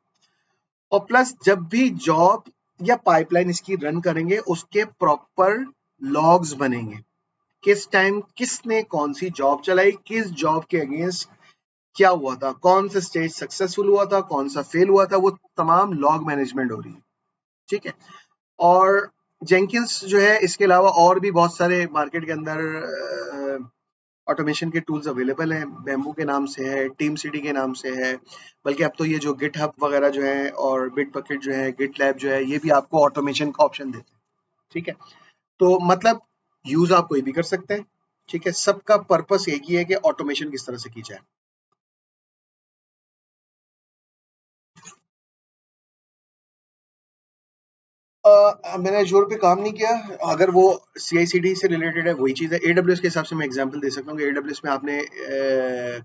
और प्लस जब भी जॉब या पाइपलाइन इसकी रन करेंगे, उसके प्रॉपर लॉग्स बनेंगे। किस टाइम किसने कौन सी जॉब चलाई, किस जॉब के अगेंस्ट क्या हुआ था, कौन सा स्टेज सक्सेसफुल हुआ था, कौन सा फेल हुआ था, वो तमाम लॉग मैनेजमेंट हो रही है, ठीक है। और जेंकिंस जो है, इसके अलावा और भी बहुत सारे मार्केट के अंदर ऑटोमेशन के टूल्स अवेलेबल हैं। बैम्बू के नाम से है, टीम सिटी के नाम से है, बल्कि अब तो ये जो गिट हब वगैरह जो है और बिट बकेट जो है, गिट लैब जो है, ये भी आपको ऑटोमेशन का ऑप्शन देते हैं, ठीक है। तो मतलब यूज आप कोई भी कर सकते हैं, ठीक है। सबका पर्पस एक ही है कि ऑटोमेशन किस तरह से की जाए। मैंने एज़्योर पे काम नहीं किया। अगर वो CI/CD से रिलेटेड है, वही चीज़ है। AWS के हिसाब से मैं एग्जांपल दे सकता हूँ कि AWS में आपने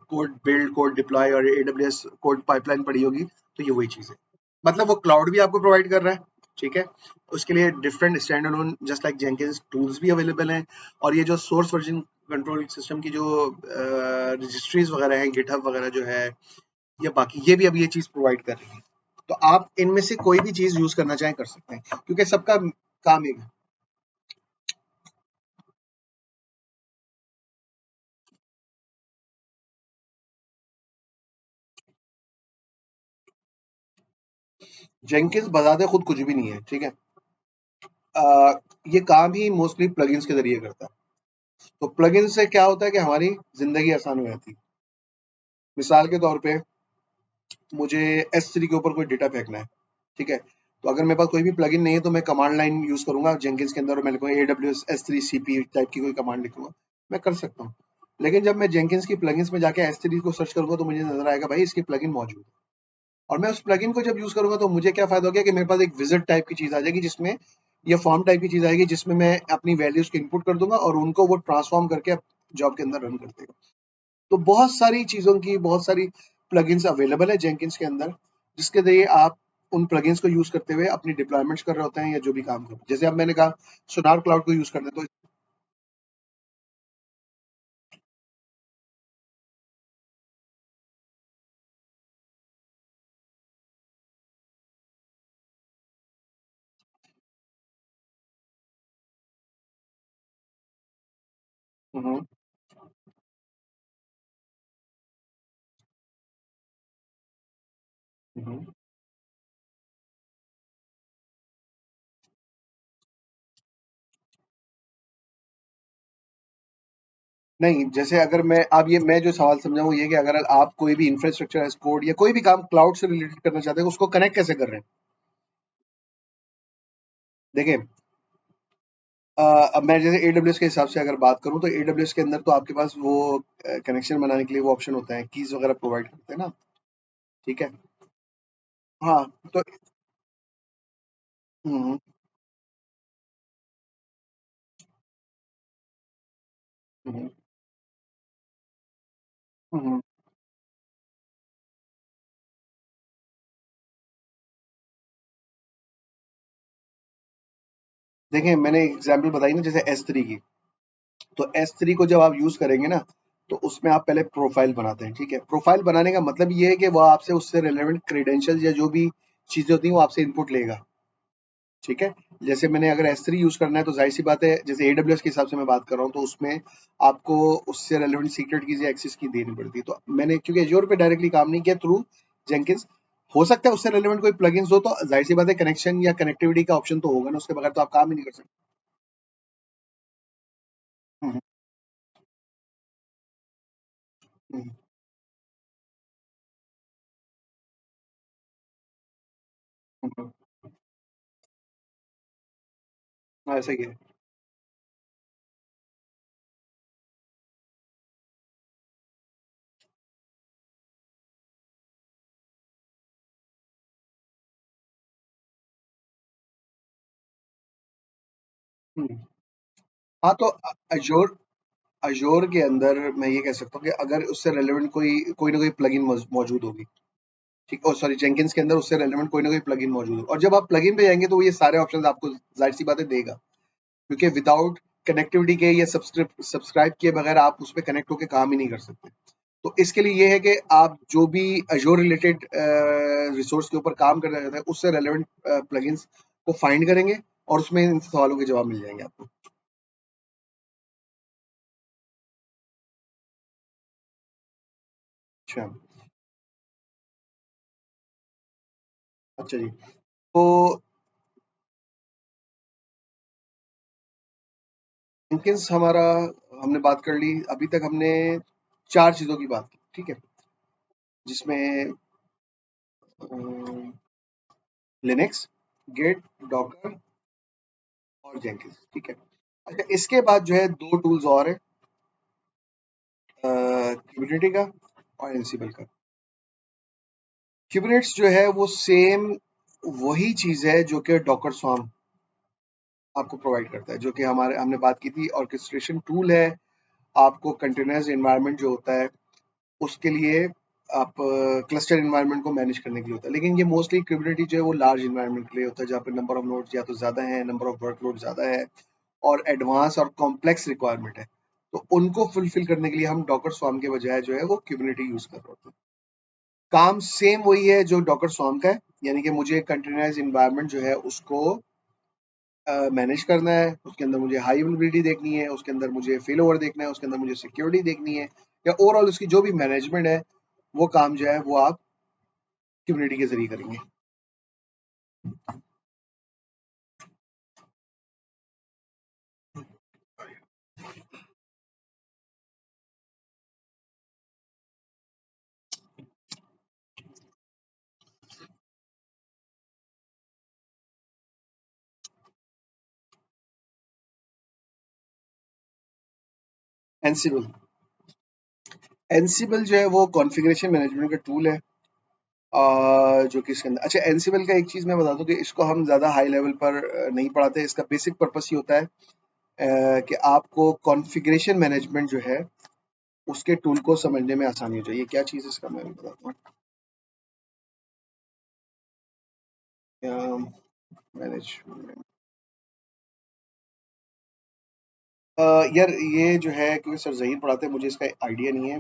कोड बिल्ड, कोड डिप्लॉय और AWS कोड पाइपलाइन पढ़ी होगी, तो ये वही चीज़ है। मतलब वो क्लाउड भी आपको प्रोवाइड कर रहा है, ठीक है। उसके लिए different stand alone just like Jenkins tools भी अवेलेबल हैं। और ये जो सोर्स वर्जन कंट्रोल सिस्टम की जो रजिस्ट्रीज वगैरह हैं, गिटहब वगैरह जो है, या बाकी ये भी अब ये चीज़ प्रोवाइड कर रही है। तो आप इनमें से कोई भी चीज़ यूज़ करना चाहें कर सकते हैं, क्योंकि सबका काम एक है। जेंकिंस बताते खुद कुछ भी नहीं है, ठीक है। ये काम ही मोस्टली प्लगइन्स के ज़रिए करता है। तो प्लगइन से क्या होता है कि हमारी ज़िंदगी आसान हो जाती है। मिसाल के तौर पे मुझे S3 के ऊपर कोई डेटा फेंकना है, ठीक है। तो अगर मेरे पास कोई भी प्लगइन नहीं है तो मैं कमांड लाइन यूज करूंगा जेंकिंस के अंदर और मैं लिखूंगा AWS S3 CP टाइप की कोई कमांड लिखूंगा, मैं कर सकता हूँ। लेकिन जब मैं जेंकिंस की प्लगइन्स में जाके S3 को सर्च करूंगा तो मुझे नजर आएगा भाई इसकी प्लगइन मौजूद है। और मैं उस प्लगइन को जब यूज करूंगा तो मुझे क्या फायदा हो गया कि मेरे पास एक विजिट टाइप की चीज आ जाएगी जिसमें ये फॉर्म टाइप की चीज आएगी जिसमें मैं अपनी वैल्यूज को इनपुट कर दूंगा और उनको वो ट्रांसफॉर्म करके जॉब के अंदर रन कर देगा। तो बहुत सारी चीजों की बहुत सारी प्लगइन्स अवेलेबल है जेंकिंस के अंदर, जिसके जरिए आप उन प्लगइन्स को यूज करते हुए अपनी डिप्लॉयमेंट्स कर रहे होते हैं या जो भी काम कर, जैसे अब मैंने कहा सोनार क्लाउड को यूज करते हैं तो। हम्म, हम्म। नहीं, जैसे अगर मैं अब ये मैं जो सवाल समझा वो ये कि अगर आप कोई भी इंफ्रास्ट्रक्चर एज कोड या कोई भी काम क्लाउड से रिलेटेड करना चाहते हैं उसको कनेक्ट कैसे कर रहे हैं। देखिए, अब मैं जैसे AWS के हिसाब से अगर बात करूं तो AWS के अंदर तो आपके पास वो कनेक्शन बनाने के लिए वो ऑप्शन होता है, कीज वगैरह प्रोवाइड करते हैं ना। ठीक है। हाँ। तो हम्म, हम्म, हम्म। देखिए, मैंने एग्जांपल बताई ना जैसे S3 की, तो S3 को जब आप यूज करेंगे ना तो उसमें आप पहले प्रोफाइल बनाते हैं। ठीक है, प्रोफाइल बनाने का मतलब ये है कि वो आपसे उससे रिलेवेंट क्रेडेंशियल या जो भी चीजें होती हैं वो आपसे इनपुट लेगा। ठीक है। जैसे मैंने अगर S3 यूज करना है तो जाहिर सी बात है जैसे AWS के हिसाब से मैं बात कर रहा हूँ तो उसमें आपको उससे रेलेवेंट सीक्रेट कीज़ या एक्सेस की देनी पड़ती है। तो मैंने क्योंकि एज्योर पे डायरेक्टली काम नहीं किया थ्रू जेंकिंस, हो सकता है उससे रेलेवेंट कोई प्लगइन्स हो तो जाहिर सी बात है कनेक्शन या कनेक्टिविटी का ऑप्शन तो होगा ना, उसके बगैर तो आप काम ही नहीं कर सकते। हम्म, हम्म, हम्म, हाँ, ऐसा ही है। हम्म। हाँ, तो अजोर अजोर के अंदर मैं ये कह सकता हूँ कि अगर उससे रेलेवेंट कोई कोई ना कोई प्लगइन मौजूद होगी। ठीक, और सॉरी जेंकिंस के अंदर उससे रेलेवेंट कोई ना कोई प्लगइन मौजूद हो और जब आप प्लगइन पे जाएंगे तो वो ये सारे ऑप्शंस आपको जाहिर सी बातें देगा, क्योंकि विदाउट कनेक्टिविटी के या सब्सक्राइब किए बगैर आप उस पर कनेक्ट होकर काम ही नहीं कर सकते। तो इसके लिए ये है कि आप जो भी अजोर रिलेटेड रिसोर्स के ऊपर काम करना चाहते हैं उससे रेलेवेंट प्लगइन्स को फाइंड करेंगे और उसमें इन सवालों के जवाब मिल जाएंगे आपको। अच्छा। अच्छा जी। तो जेनकिंस हमारा हमने बात कर ली, अभी तक हमने चार चीजों की बात की। ठीक है, जिसमें लिनक्स, गिट, डॉकर और जेंकिंस। ठीक है। अच्छा, इसके बाद जो है दो टूल्स और है, क्यूबिनिटी का और एनसिबल का। क्यूबिनेट्स जो है वो सेम वही चीज है जो कि डॉकर स्वार्म आपको प्रोवाइड करता है, जो कि हमारे हमने बात की थी ऑर्केस्ट्रेशन टूल है। आपको कंटेनर्स एनवायरनमेंट जो होता है उसके लिए आप क्लस्टर एनवायरनमेंट को मैनेज करने के लिए होता है, लेकिन ये मोस्टली क्यूबिनिटी जो है वो लार्ज एनवायरनमेंट के लिए होता है जहाँ पे नंबर ऑफ नोड्स या तो ज्यादा है, नंबर ऑफ वर्कलोड ज्यादा है और एडवांस और कॉम्प्लेक्स रिक्वायरमेंट है। तो उनको फुलफिल करने के लिए हम डॉकर स्वार्म के बजाय जो है वो क्यूबिनिटी यूज कर रहे होते हैं। काम सेम वही है जो डॉकर स्वार्म का है, यानी कि मुझे कंटेनराइज एनवायरनमेंट जो है उसको मैनेज करना है, उसके अंदर मुझे हाई अवेलेबिलिटी देखनी है, उसके अंदर मुझे फेल ओवर देखना है, उसके अंदर मुझे सिक्योरिटी देखनी है, या ओवरऑल उसकी जो भी मैनेजमेंट है वो काम जो है वो आप कम्युनिटी के जरिए करेंगे। एनसिबल एनसिबल जो है वो कॉन्फ़िगरेशन मैनेजमेंट का टूल है, जो कि इसके अंदर अच्छा एनसिबल का एक चीज़ मैं बता दूं कि इसको हम ज़्यादा हाई लेवल पर नहीं पढ़ाते। इसका बेसिक पर्पस ये होता है कि आपको कॉन्फ़िगरेशन मैनेजमेंट जो है उसके टूल को समझने में आसानी हो जाए। ये क्या चीज़ है इसका मैं भी बताता हूँ। मैनेजमेंट यार ये जो है क्योंकि सर ज़हीर पढ़ाते हैं, मुझे इसका आइडिया नहीं है।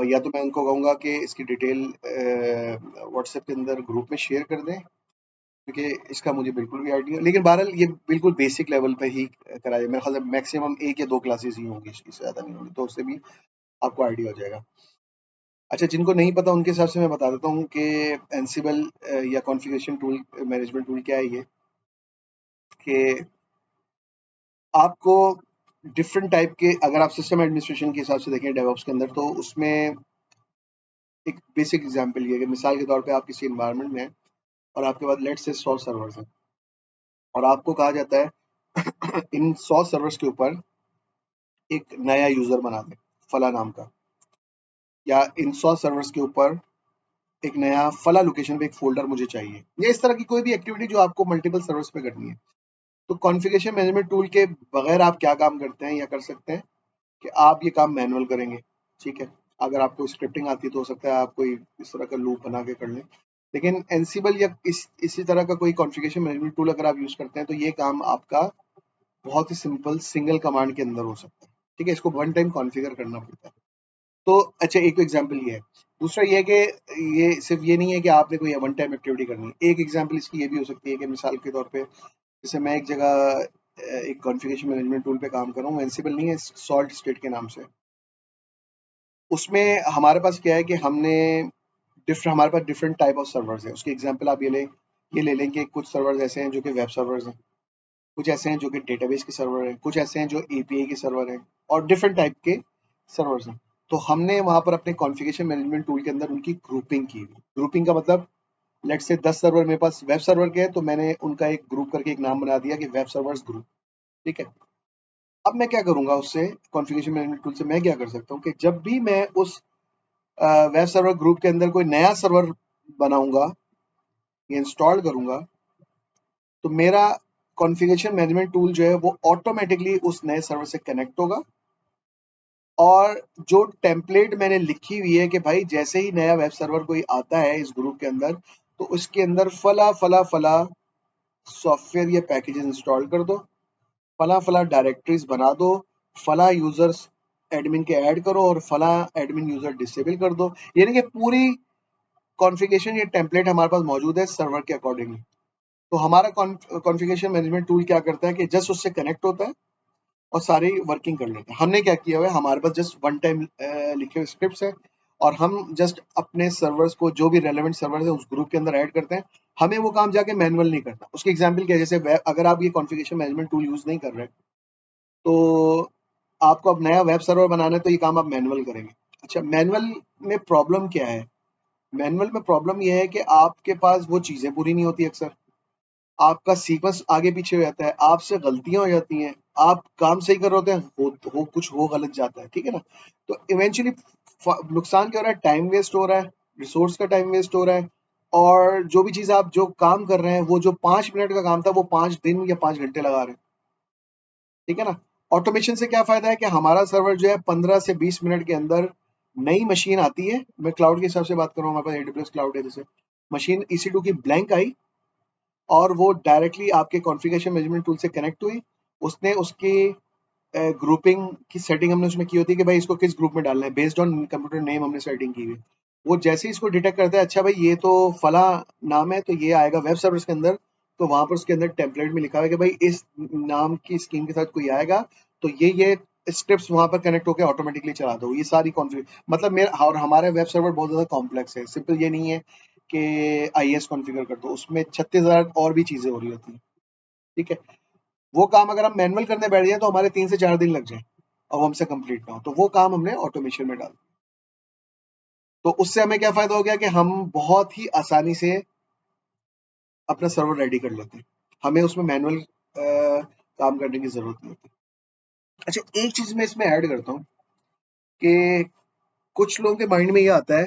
या तो मैं उनको कहूँगा कि इसकी डिटेल व्हाट्सएप के अंदर ग्रुप में शेयर कर दें, क्योंकि इसका मुझे बिल्कुल भी आइडिया, लेकिन बहरहाल ये बिल्कुल बेसिक लेवल पे ही कराया। मेरे ख्याल से मैक्सिमम 1 या 2 क्लासेस ही होंगी, इससे ज़्यादा नहीं होंगी, तो उससे भी आपको आइडिया हो जाएगा। अच्छा, जिनको नहीं पता उनके हिसाब से मैं बता देता हूँ कि एनसिबल या कॉन्फ़िगरेशन टूल मैनेजमेंट टूल क्या है ये, कि आपको डिफरेंट टाइप के, अगर आप सिस्टम एडमिनिस्ट्रेशन के हिसाब से देखें डेवऑप्स के अंदर, तो उसमें एक बेसिक एग्जांपल ये है कि मिसाल के तौर पे आप किसी एनवायरनमेंट में हैं और आपके पास लेट्स से 100 सर्वर्स हैं और आपको कहा जाता है इन 100 सर्वर्स के ऊपर एक नया यूजर बना दें फला नाम का, या इन 100 सर्वर्स के ऊपर एक नया फला लोकेशन पे एक फोल्डर मुझे चाहिए, या इस तरह की कोई भी एक्टिविटी जो आपको मल्टीपल सर्वर्स पे करनी है। तो कॉन्फ़िगरेशन मैनेजमेंट टूल के बगैर आप क्या काम करते हैं या कर सकते हैं कि आप ये काम मैनुअल करेंगे, ठीक है। अगर आपको स्क्रिप्टिंग आती है तो हो सकता है आप कोई इस तरह का लूप बना के कर लें, लेकिन एनसिबल या इसी तरह का कोई कॉन्फ़िगरेशन मैनेजमेंट टूल अगर आप यूज करते हैं तो ये काम आपका बहुत ही सिंपल सिंगल कमांड के अंदर हो सकता है, ठीक है। इसको वन टाइम कॉन्फ़िगर करना पड़ता है। तो अच्छा, एक तो एग्जांपल ये है। दूसरा ये है कि ये सिर्फ ये नहीं है कि आपने कोई वन टाइम एक्टिविटी करनी है। एक एग्जांपल इसकी ये भी हो सकती है कि मिसाल के तौर पे जैसे मैं एक जगह एक कॉन्फ़िगरेशन मैनेजमेंट टूल पे काम कर रहा हूँ, एनसिबल नहीं है, सॉल्ट स्टेट के नाम से। उसमें हमारे पास क्या है कि हमारे पास डिफरेंट टाइप ऑफ सर्वर्स हैं। उसकी एग्जांपल आप ये ले लें कि कुछ सर्वर्स ऐसे हैं जो कि वेब सर्वर्स हैं, कुछ ऐसे हैं जो कि डेटाबेस के सर्वर हैं, कुछ ऐसे हैं जो एपीआई के सर्वर हैं, और डिफरेंट टाइप के सर्वर्स हैं। तो हमने वहाँ पर अपने कॉन्फ़िगरेशन मैनेजमेंट टूल के अंदर उनकी ग्रुपिंग की हुई। ग्रुपिंग का मतलब, लेट्स से 10 सर्वर मेरे पास वेब सर्वर के हैं, तो मैंने उनका एक ग्रुप करके एक नाम बना दिया कि वेब सर्वर्स ग्रुप, ठीक है। अब मैं क्या करूँगा उससे, कॉन्फ़िगरेशन मैनेजमेंट टूल से मैं क्या कर सकता हूँ कि जब भी मैं उस वेब सर्वर ग्रुप के अंदर कोई नया सर्वर बनाऊँगा या इंस्टॉल करूँगा, तो मेरा कॉन्फ़िगरेशन मैनेजमेंट टूल जो है वो ऑटोमेटिकली उस नए सर्वर से कनेक्ट होगा, और जो टेम्पलेट मैंने लिखी हुई है कि भाई जैसे ही नया वेब सर्वर कोई आता है इस ग्रुप के अंदर, तो उसके अंदर फला फला फला सॉफ्टवेयर या पैकेजेस इंस्टॉल कर दो, फला फला डायरेक्टरीज बना दो, फला यूजर्स एडमिन के ऐड करो और फला एडमिन यूजर डिसेबल कर दो। यानी कि पूरी कॉन्फ़िगरेशन या टेम्पलेट हमारे पास मौजूद है सर्वर के अकॉर्डिंगली। तो हमारा कॉन्फ़िगरेशन मैनेजमेंट टूल क्या करता है कि जस्ट उससे कनेक्ट होता है और सारी वर्किंग कर लेते हैं। हमने क्या किया हुआ है, हमारे पास जस्ट वन टाइम लिखे हुए स्क्रिप्ट्स है, और हम जस्ट अपने सर्वर्स को, जो भी रेलेवेंट सर्वर है, उस ग्रुप के अंदर ऐड करते हैं। हमें वो काम जाके मैनुअल नहीं करना। उसकी एग्जांपल क्या है, जैसे अगर आप ये कॉन्फ़िगरेशन मैनेजमेंट टूल यूज नहीं कर रहे, तो आपको अब नया वेब सर्वर बनाना है, तो ये काम आप मैनुअल करेंगे। अच्छा, मैनुअल में प्रॉब्लम क्या है? मैनुअल में प्रॉब्लम ये है कि आपके पास वो चीजें पूरी नहीं होती अक्सर, आपका सीक्वेंस आगे पीछे हो जाता है, आपसे गलतियां हो जाती हैं, आप काम सही कर रहे होते हैं, कुछ हो गलत जाता है, ठीक है ना। तो इवेंचुअली नुकसान क्या हो रहा है, टाइम वेस्ट हो रहा है, रिसोर्स का टाइम वेस्ट हो रहा है, और जो भी चीज आप जो काम कर रहे हैं, वो जो 5 मिनट का काम था वो 5 दिन या 5 घंटे लगा रहे हैं, ठीक है ना। ऑटोमेशन से क्या फायदा है कि हमारा सर्वर जो है 15 से 20 मिनट के अंदर नई मशीन आती है। मैं क्लाउड के हिसाब से बात कर रहा हूँ, हमारे पास एडब्ल्यूएस क्लाउड है, जैसे मशीन EC2 की ब्लैंक आई और वो डायरेक्टली आपके कॉन्फ़िगरेशन मैनेजमेंट टूल से कनेक्ट हुई। उसने उसकी ग्रुपिंग की सेटिंग हमने उसमें की होती है कि भाई इसको किस ग्रुप में डालना है, बेस्ड ऑन कंप्यूटर नेम हमने सेटिंग की हुई। वो जैसे ही इसको डिटेक्ट करता है, अच्छा भाई ये तो फला नाम है, तो ये आएगा वेब सर्विस के अंदर, तो वहां पर उसके अंदर टेम्पलेट में लिखा हुआ है कि भाई इस नाम की स्कीम के साथ कोई आएगा, तो ये स्क्रिप्ट वहां पर कनेक्ट होकर ऑटोमेटिकली चला दो। ये सारी कॉन्फ़िगर, मतलब मेरा और हमारे वेब सर्वर बहुत ज्यादा कॉम्प्लेक्स है, सिंपल ये नहीं है कि IIS कॉन्फ़िगर कर दो, उसमें 36,000 और भी चीजें हो रही होती हैं, ठीक है। वो काम अगर हम मैनुअल करने बैठ जाए तो हमारे 3 से 4 दिन लग जाए और वो हमसे कंप्लीट ना हो, तो वो काम हमने ऑटोमेशन में डाल। तो उससे हमें क्या फायदा हो गया कि हम बहुत ही आसानी से अपना सर्वर रेडी कर लेते हैं, हमें उसमें मैनुअल काम करने की जरूरत नहीं होती। अच्छा, एक चीज मैं इसमें ऐड करता हूँ कि कुछ लोगों के माइंड में ये आता है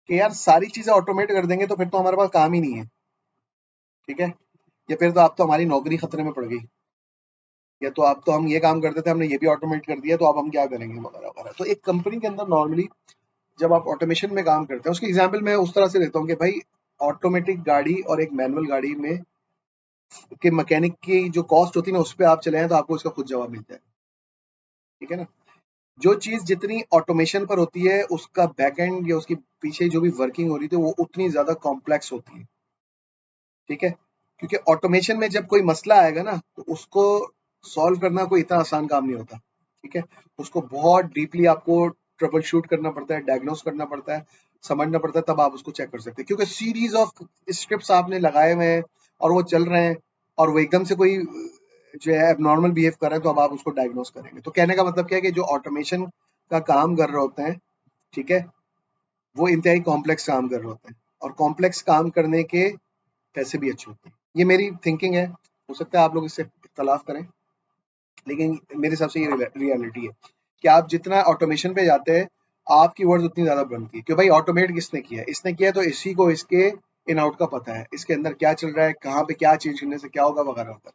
कि यार सारी चीजें ऑटोमेट कर देंगे तो फिर तो हमारे पास काम ही नहीं है, ठीक है, या फिर तो आप तो हमारी नौकरी खतरे में पड़ गई, या तो आप तो हम ये काम करते थे हमने ये भी ऑटोमेट कर दिया तो अब हम क्या करेंगे वगैरह वगैरह। तो एक कंपनी के अंदर नॉर्मली जब आप ऑटोमेशन में काम करते हैं, उसकी एग्जाम्पल मैं उस तरह से देता हूँ कि भाई ऑटोमेटिक गाड़ी और एक मैनुअल गाड़ी में के मैकेनिक की जो कॉस्ट होती है ना, उस पर आप चले हैं तो आपको इसका खुद जवाब मिलता है, ठीक है ना। जो चीज जितनी ऑटोमेशन पर होती है उसका बैक एंड या उसकी पीछे जो भी वर्किंग हो रही थी वो उतनी ज्यादा कॉम्प्लेक्स होती है, ठीक है, क्योंकि ऑटोमेशन में जब कोई मसला आएगा ना तो उसको सॉल्व करना कोई इतना आसान काम नहीं होता, ठीक है, उसको बहुत डीपली आपको ट्रबल शूट करना पड़ता है, डायग्नोस करना पड़ता है, समझना पड़ता है, तब आप उसको चेक कर सकते हैं, क्योंकि सीरीज ऑफ स्क्रिप्ट आपने लगाए हुए हैं और वो चल रहे हैं और वो एकदम से कोई जो है एबनॉर्मल बिहेव कर रहे हैं तो अब आप उसको डायग्नोस करेंगे। तो कहने का मतलब क्या है कि जो ऑटोमेशन का काम कर रहे होते हैं, ठीक है, वो इंतहाई कॉम्प्लेक्स काम कर रहे होते हैं और कॉम्प्लेक्स काम करने के पैसे भी अच्छे होते हैं। ये मेरी थिंकिंग है, हो सकता है आप लोग इससे इख्तलाफ करें, लेकिन मेरे हिसाब से ये रियलिटी है कि आप जितना ऑटोमेशन पे जाते हैं आपकी वर्ड्स उतनी ज्यादा बनती है कि भाई ऑटोमेट किसने किया है, इसने किया तो इसी को इसके इन आउट का पता है, इसके अंदर क्या चल रहा है, कहाँ पे क्या चेंज करने से क्या होगा वगैरह वगैरह।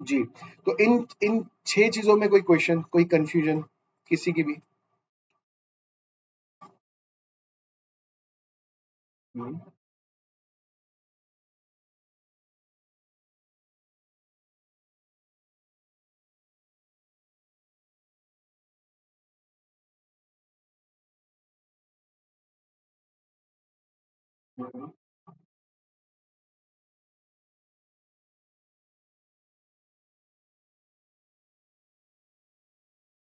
जी, तो इन इन 6 चीजों में कोई क्वेश्चन, कोई कंफ्यूजन किसी की भी? हम्म, हम्म,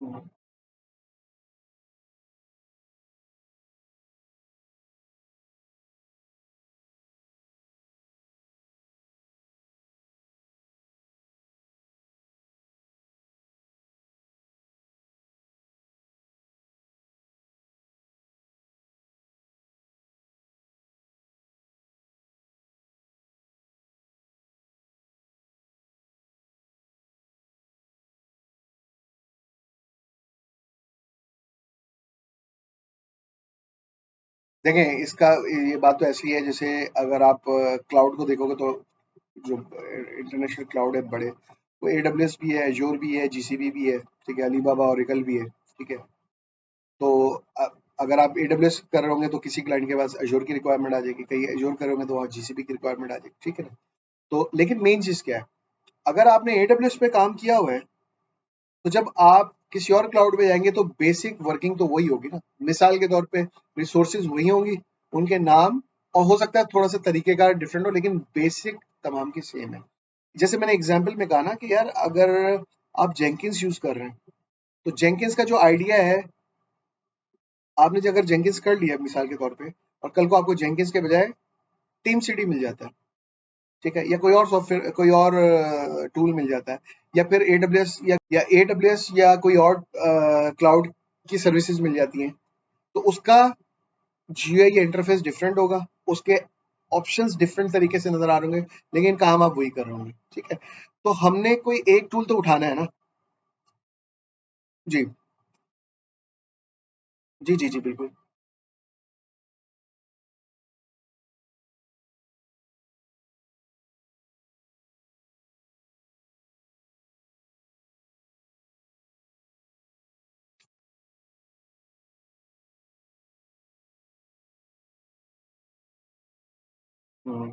हम्म, देखें इसका, ये बात तो ऐसी है जैसे अगर आप क्लाउड को देखोगे तो जो इंटरनेशनल क्लाउड है बड़े, वो AWS भी है, एजोर भी है, GCP भी है, ठीक है, अलीबाबा ओरेकल भी है, ठीक है। तो अगर आप AWS कर रहे होंगे तो किसी क्लाइंट के पास एजोर की रिक्वायरमेंट आ जाएगी, कहीं एजोर कर रहे होंगे तो वहाँ GCP की रिक्वायरमेंट आ जाएगी, ठीक है ना। तो लेकिन मेन चीज क्या है, अगर आपने AWS पे काम किया हुआ है तो जब आप किसी और क्लाउड पे जाएंगे तो बेसिक वर्किंग तो वही होगी ना। मिसाल के तौर पे रिसोर्सेज वही होंगी, उनके नाम और हो सकता है थोड़ा सा तरीकेकार डिफरेंट हो, लेकिन बेसिक तमाम की सेम है। जैसे मैंने एग्जांपल में कहा ना कि यार अगर आप जेंकिंस यूज कर रहे हैं तो जेंकिंस का जो आइडिया है, आपने जो अगर जेंकिंस कर लिया मिसाल के तौर पे और कल को आपको जेंकिंस के बजाय टीम सिटी मिल जाता है, ठीक है, या कोई और सॉफ्टवेयर, कोई और टूल मिल जाता है, या फिर AWS या कोई और क्लाउड की सर्विसेज मिल जाती हैं, तो उसका GUI या इंटरफेस डिफरेंट होगा, उसके ऑप्शंस डिफरेंट तरीके से नजर आ रहे होंगे, लेकिन काम आप वही कर रहे होंगे, ठीक है। तो हमने कोई एक टूल तो उठाना है ना। जी, जी, जी, जी, बिल्कुल। हम्म,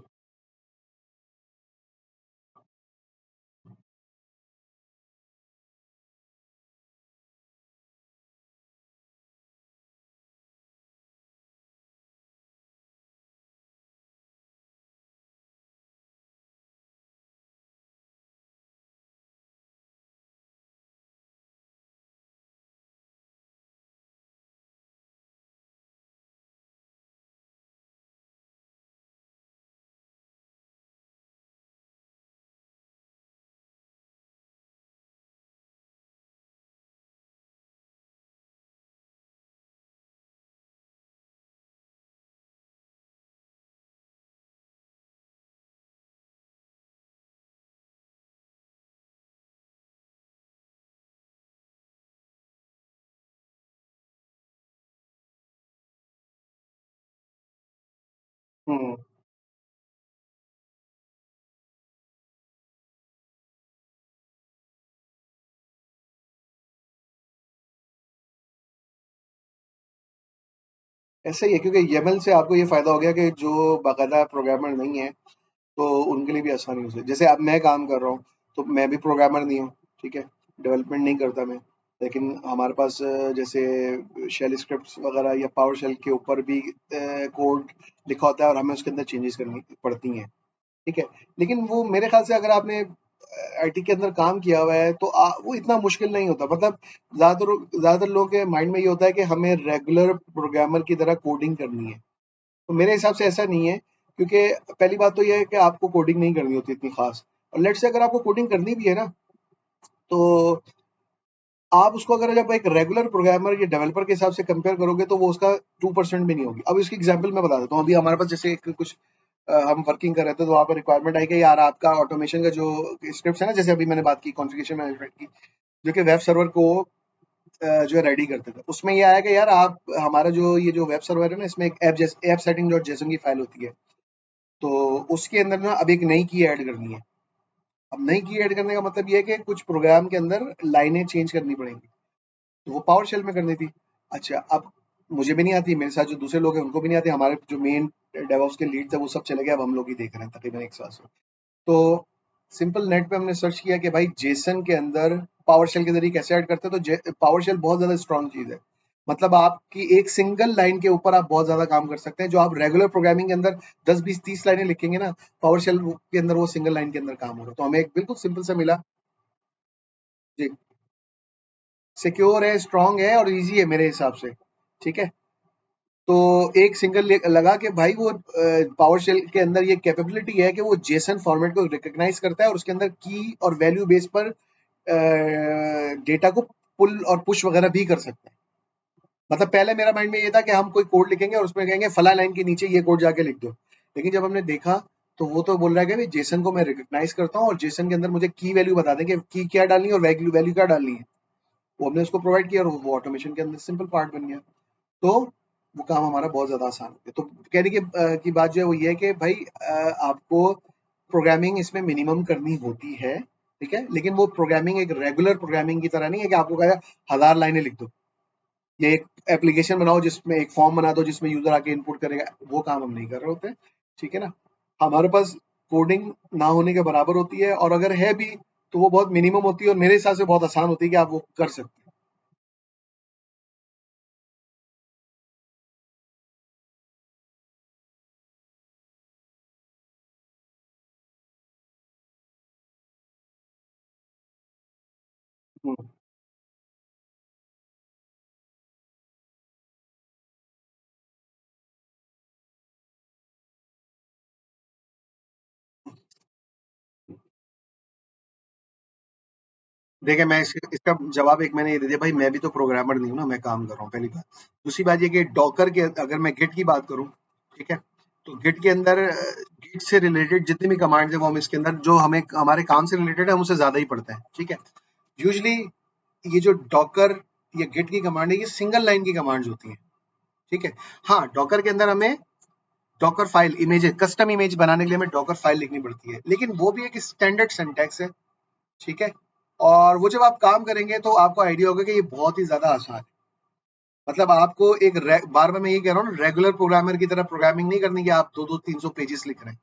हम्म। ऐसा ही है, क्योंकि YAML से आपको ये फायदा हो गया कि जो बाकायदा प्रोग्रामर नहीं है तो उनके लिए भी आसानी हो जाए। जैसे अब मैं काम कर रहा हूँ, तो मैं भी प्रोग्रामर नहीं हूँ, ठीक है? डेवलपमेंट नहीं करता मैं, लेकिन हमारे पास जैसे शेल स्क्रिप्ट्स वगैरह या पावर शेल के ऊपर भी कोड लिखा होता है और हमें उसके अंदर चेंजेस करनी पड़ती हैं, ठीक है? लेकिन वो मेरे ख्याल से अगर आपने आईटी के अंदर काम किया हुआ है तो वो इतना मुश्किल नहीं होता। मतलब ज़्यादातर लोगों के माइंड में ये होता है कि हमें रेगुलर प्रोग्रामर की तरह कोडिंग करनी है। तो मेरे हिसाब से ऐसा नहीं है, क्योंकि पहली बात तो ये है कि आपको कोडिंग नहीं करनी होती इतनी खास, और लेट्स से अगर आपको कोडिंग करनी भी है ना, तो आप उसको अगर जब एक रेगुलर प्रोग्रामर या डेवलपर के हिसाब से कंपेयर करोगे तो वो उसका 2% भी नहीं होगी। अब इसकी एग्जांपल मैं बता देता हूँ। अभी हमारे पास जैसे एक कुछ हम वर्किंग कर रहे थे, तो वहाँ पर रिक्वायरमेंट आई कि यार आपका ऑटोमेशन का जो स्क्रिप्ट है ना, जैसे अभी मैंने बात की कॉन्फ़िगरेशन मैनेजमेंट की, जो कि वेब सर्वर को जो है रेडी करते थे, उसमें ये आया कि यार आप हमारा जो ये जो वेब सर्वर है ना, इसमें एक ऐप सेटिंग डॉट जेसन की फाइल होती है, तो उसके अंदर ना अब एक नई की ऐड करनी है। अब नई की ऐड करने का मतलब ये है कि कुछ प्रोग्राम के अंदर लाइनें चेंज करनी पड़ेंगी, तो वो पावर शेल में करनी थी। अच्छा, अब मुझे भी नहीं आती, मेरे साथ जो दूसरे लोग हैं उनको भी नहीं आती, हमारे जो मेन डेवऑप्स के लीड थे वो सब चले गए, अब हम लोग ही देख रहे हैं तकरीबन एक साल से। तो सिंपल नेट पे हमने सर्च किया कि भाई जेसन के अंदर पावर शेल के जरिए कैसे ऐड करते हैं, तो पावर शेल बहुत ज्यादा स्ट्रॉन्ग चीज है। मतलब आपकी एक सिंगल लाइन के ऊपर आप बहुत ज्यादा काम कर सकते हैं, जो आप रेगुलर प्रोग्रामिंग के अंदर 10 20 30 लाइनें लिखेंगे ना, पावर शेल के अंदर वो सिंगल लाइन के अंदर काम होगा। तो हमें एक बिल्कुल सिंपल सा मिला जी। सिक्योर है, स्ट्रांग है और इजी है मेरे हिसाब से, ठीक है? तो एक सिंगल लगा के भाई वो पावर शेल के अंदर ये कैपेबिलिटी है कि वो जेसन फॉर्मेट को रिकॉग्नाइज करता है और उसके अंदर की और वैल्यू बेस पर डेटा को पुल और पुश वगैरह भी कर सकते हैं। मतलब पहले मेरा माइंड में ये था कि हम कोई कोड लिखेंगे और उसमें कहेंगे फला लाइन के नीचे ये कोड जाके लिख दो, लेकिन जब हमने देखा तो वो तो बोल रहा है कि भाई जेसन को मैं रिकॉग्नाइज करता हूँ और जेसन के अंदर मुझे की वैल्यू बता दें कि की क्या डालनी है और वैल्यू वैल्यू क्या डालनी है। वो हमने उसको प्रोवाइड किया और वो ऑटोमेशन के अंदर सिंपल पार्ट बन गया। तो वो काम हमारा बहुत ज़्यादा आसान हो गया। तो कहने की बात जो है वो ये है कि भाई आपको प्रोग्रामिंग इसमें मिनिमम करनी होती है, ठीक है? लेकिन वो प्रोग्रामिंग एक रेगुलर प्रोग्रामिंग की तरह नहीं है कि आपको कहा 1000 लाइनें लिख दो, ये एक एप्लीकेशन बनाओ जिसमें एक फॉर्म बना दो जिसमें यूजर आके इनपुट करेगा। वो काम हम नहीं कर रहे होते हैं, ठीक है ना? हमारे पास कोडिंग ना होने के बराबर होती है, और अगर है भी तो वो बहुत मिनिमम होती है और मेरे हिसाब से बहुत आसान होती है कि आप वो कर सकते हैं। हम्म। देखिए, मैं इसका जवाब एक मैंने ये दे दिया भाई, मैं भी तो प्रोग्रामर नहीं हूँ ना, मैं काम कर रहा हूँ, पहली बात। दूसरी बात ये कि डॉकर के अगर मैं गिट की बात करूँ, ठीक है? तो गिट के अंदर गिट से रिलेटेड जितनी भी कमांड्स हैं वो हम इसके अंदर जो हमें हमारे काम से रिलेटेड है हम उससे ज़्यादा ही पढ़ते हैं, ठीक है? यूजुअली ये जो डॉकर या गिट की कमांड है ये सिंगल लाइन की कमांड्स होती हैं, ठीक है? हाँ, डॉकर के अंदर हमें Docker file images custom image बनाने के लिए हमें डॉकर फाइल लिखनी पड़ती है, लेकिन वो भी एक स्टैंडर्ड सिंटैक्स है, ठीक है? और वो जब आप काम करेंगे तो आपको आइडिया होगा कि ये बहुत ही ज़्यादा आसान है। मतलब आपको एक बार बार मैं ये कह रहा हूँ ना, रेगुलर प्रोग्रामर की तरह प्रोग्रामिंग नहीं करनी कि आप 200 300 पेजेस लिख रहे हैं,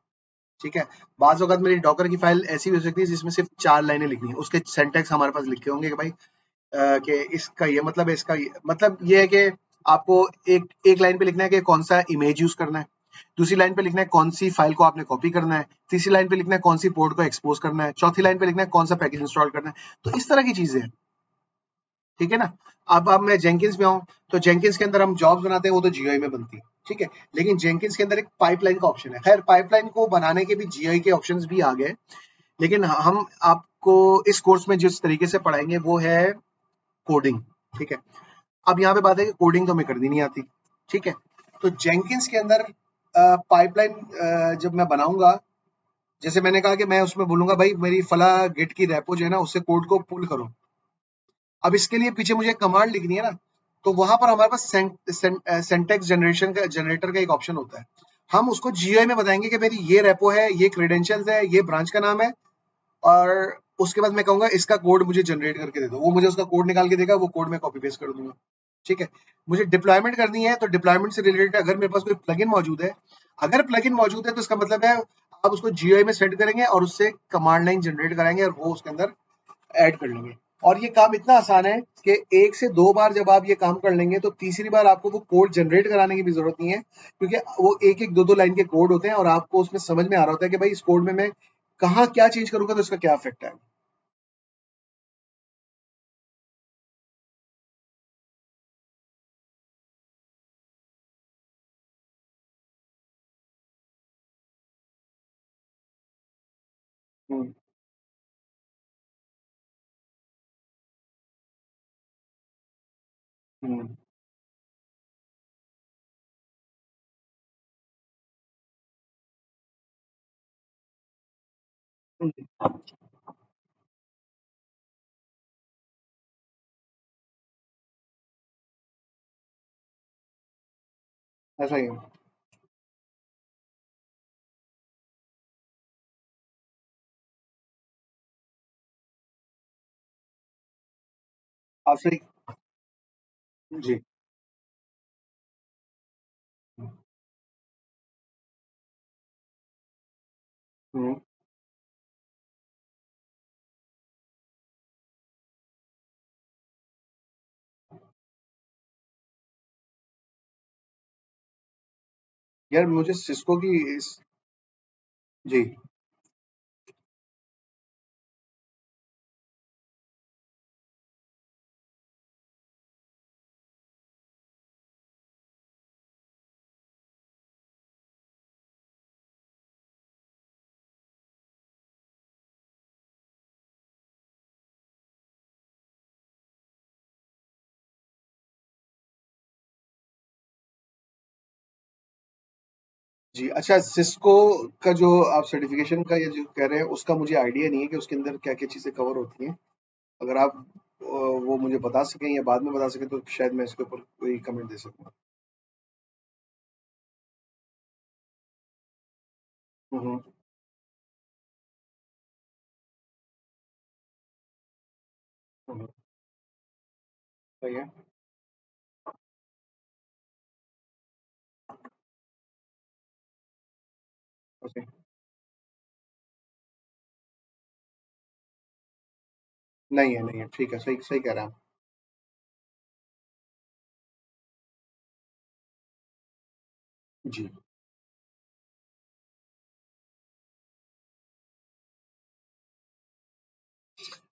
ठीक है? बाज़ औक़ात मेरी डॉकर की फाइल ऐसी भी हो सकती है जिसमें सिर्फ 4 लाइनें लिखनी है, उसके सिंटैक्स हमारे पास लिखे होंगे कि भाई कि इसका ये मतलब है, इसका ये मतलब ये है कि आपको एक एक लाइन पे लिखना है कि कौन सा इमेज यूज करना है, दूसरी लाइन पे लिखना है कौन सी फाइल को आपने कॉपी करना है, तीसरी लाइन पे लिखना है कौन सी पोर्ट को एक्सपोज करना है, चौथी लाइन पे लिखना है कौन सा पैकेज इंस्टॉल करना है। तो इस तरह की चीजें हैं, ठीक है ना? अब मैं जेंकिंस में आऊँ, तो जेंकिंस के अंदर हम जॉब्स बनाते हैं, वो तो जीयूआई में बनती है, ठीक है? लेकिन जेंकिंस के अंदर एक पाइपलाइन का ऑप्शन है। खैर पाइपलाइन को बनाने के भी जीयूआई के ऑप्शंस भी आ गए, लेकिन हम आपको इस कोर्स में जिस तरीके से पढ़ाएंगे वो है कोडिंग, ठीक है? अब यहाँ पे बात है कि कोडिंग तो हमें करनी नहीं आती, ठीक है? तो जेंकिंस के अंदर पाइपलाइन जब मैं बनाऊंगा, जैसे मैंने कहा कि मैं उसमें बोलूंगा भाई मेरी फला गिट की रेपो जो है ना उससे कोड को पुल करो। अब इसके लिए पीछे मुझे कमांड लिखनी है ना, तो वहां पर हमारे पास सिंटैक्स जनरेशन का जनरेटर का एक ऑप्शन होता है। हम उसको जीयूआई में बताएंगे कि मेरी ये रेपो है, ये क्रेडेंशियल्स है, ये ब्रांच का नाम है, और उसके बाद मैं कहूंगा इसका कोड मुझे जनरेट करके दे दो। वो मुझे उसका कोड निकाल के देगा, वो कोड मैं कॉपी पेस्ट कर दूंगा। ठीक है। मुझे डिप्लॉयमेंट करनी है, तो डिप्लॉयमेंट से रिलेटेड अगर मेरे पास कोई प्लगइन मौजूद है, अगर प्लगइन मौजूद है तो इसका मतलब है आप उसको जीयूआई में सेट करेंगे और उससे कमांड लाइन जनरेट कराएंगे और वो उसके अंदर ऐड कर लेंगे। और ये काम इतना आसान है कि एक से दो बार जब आप ये काम कर लेंगे तो तीसरी बार आपको वो कोड जनरेट कराने की भी जरूरत नहीं है, क्योंकि वो एक एक दो दो लाइन के कोड होते हैं और आपको उसमें समझ में आ रहा होता है कि भाई इस कोड में मैं कहाँ क्या चेंज करूंगा तो इसका क्या इफेक्ट है। हम्म। हम्म। हम्म। ऐसा ही है। आप सही। जी। हम्म। यार मुझे सिस्को की जी। जी, अच्छा, सिस्को का जो आप सर्टिफिकेशन का ये जो कह रहे हैं उसका मुझे आइडिया नहीं है कि उसके अंदर क्या-क्या चीज़ें कवर होती हैं। अगर आप वो मुझे बता सकें या बाद में बता सकें तो शायद मैं इसके ऊपर कोई कमेंट दे सकूँ। हुँ, हुँ। हुँ, हुँ। सही है। ओके। नहीं है, नहीं है। ठीक है, सही सही कह रहे हैं आप। जी।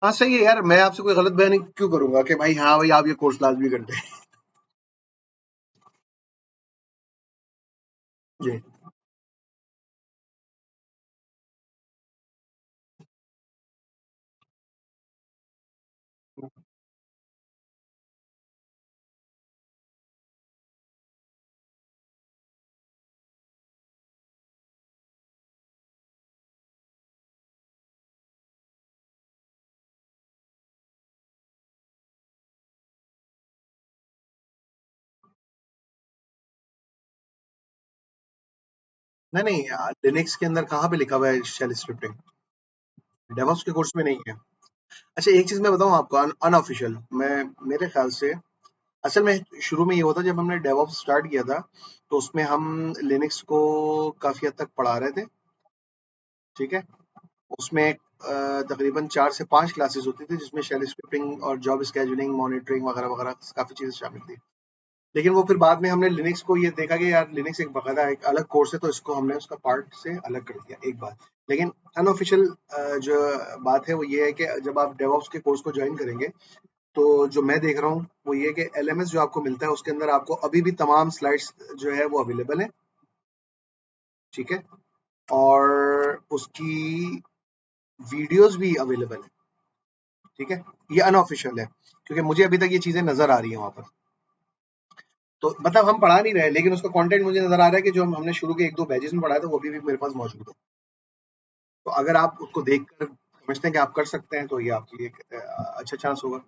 हाँ, सही है यार, मैं आपसे कोई गलत बयानी क्यों करूँगा कि भाई हाँ, भाई आप ये कोर्स लाज़मी कर दें। जी। नहीं, नहीं, लिनक्स के अंदर कहाँ पे लिखा हुआ है शेल स्क्रिप्टिंग? डेवऑप्स के कोर्स में नहीं है। अच्छा, एक चीज़ मैं बताऊँ आपको अनऑफिशियल, मैं मेरे ख़्याल से असल में शुरू में ये हुआ था जब हमने डेवऑप्स स्टार्ट किया था, तो उसमें हम लिनक्स को काफ़ी हद तक पढ़ा रहे थे, ठीक है? उसमें तकरीबन 4 से 5 क्लासेस होती थी जिसमें शेल स्क्रिप्टिंग और जॉब शेड्यूलिंग, मॉनिटरिंग वगैरह-वगैरह काफ़ी चीज़ें शामिल थी। लेकिन वो फिर बाद में हमने लिनक्स को ये देखा कि यार लिनक्स एक बाकायदा एक अलग कोर्स है, तो इसको हमने उसका पार्ट से अलग कर दिया, एक बात। लेकिन अनऑफिशियल जो बात है वो ये है कि जब आप डेवऑप्स के कोर्स को जॉइन करेंगे, तो जो मैं देख रहा हूँ वो ये है कि एलएमएस जो आपको मिलता है उसके अंदर आपको अभी भी तमाम स्लाइड्स जो है वो अवेलेबल है, ठीक है? और उसकी वीडियोस भी अवेलेबल है, ठीक है? ये अनऑफिशियल है, क्योंकि मुझे अभी तक ये चीज़ें नज़र आ रही हैं वहाँ पर। तो मतलब हम पढ़ा नहीं रहे, लेकिन उसका कंटेंट मुझे नज़र आ रहा है कि जो हमने शुरू के 1-2 बैचेज़ में पढ़ा था, वो अभी भी मेरे पास मौजूद है। तो अगर आप उसको देखकर समझते हैं कि आप कर सकते हैं, तो ये आपके लिए एक अच्छा चांस होगा।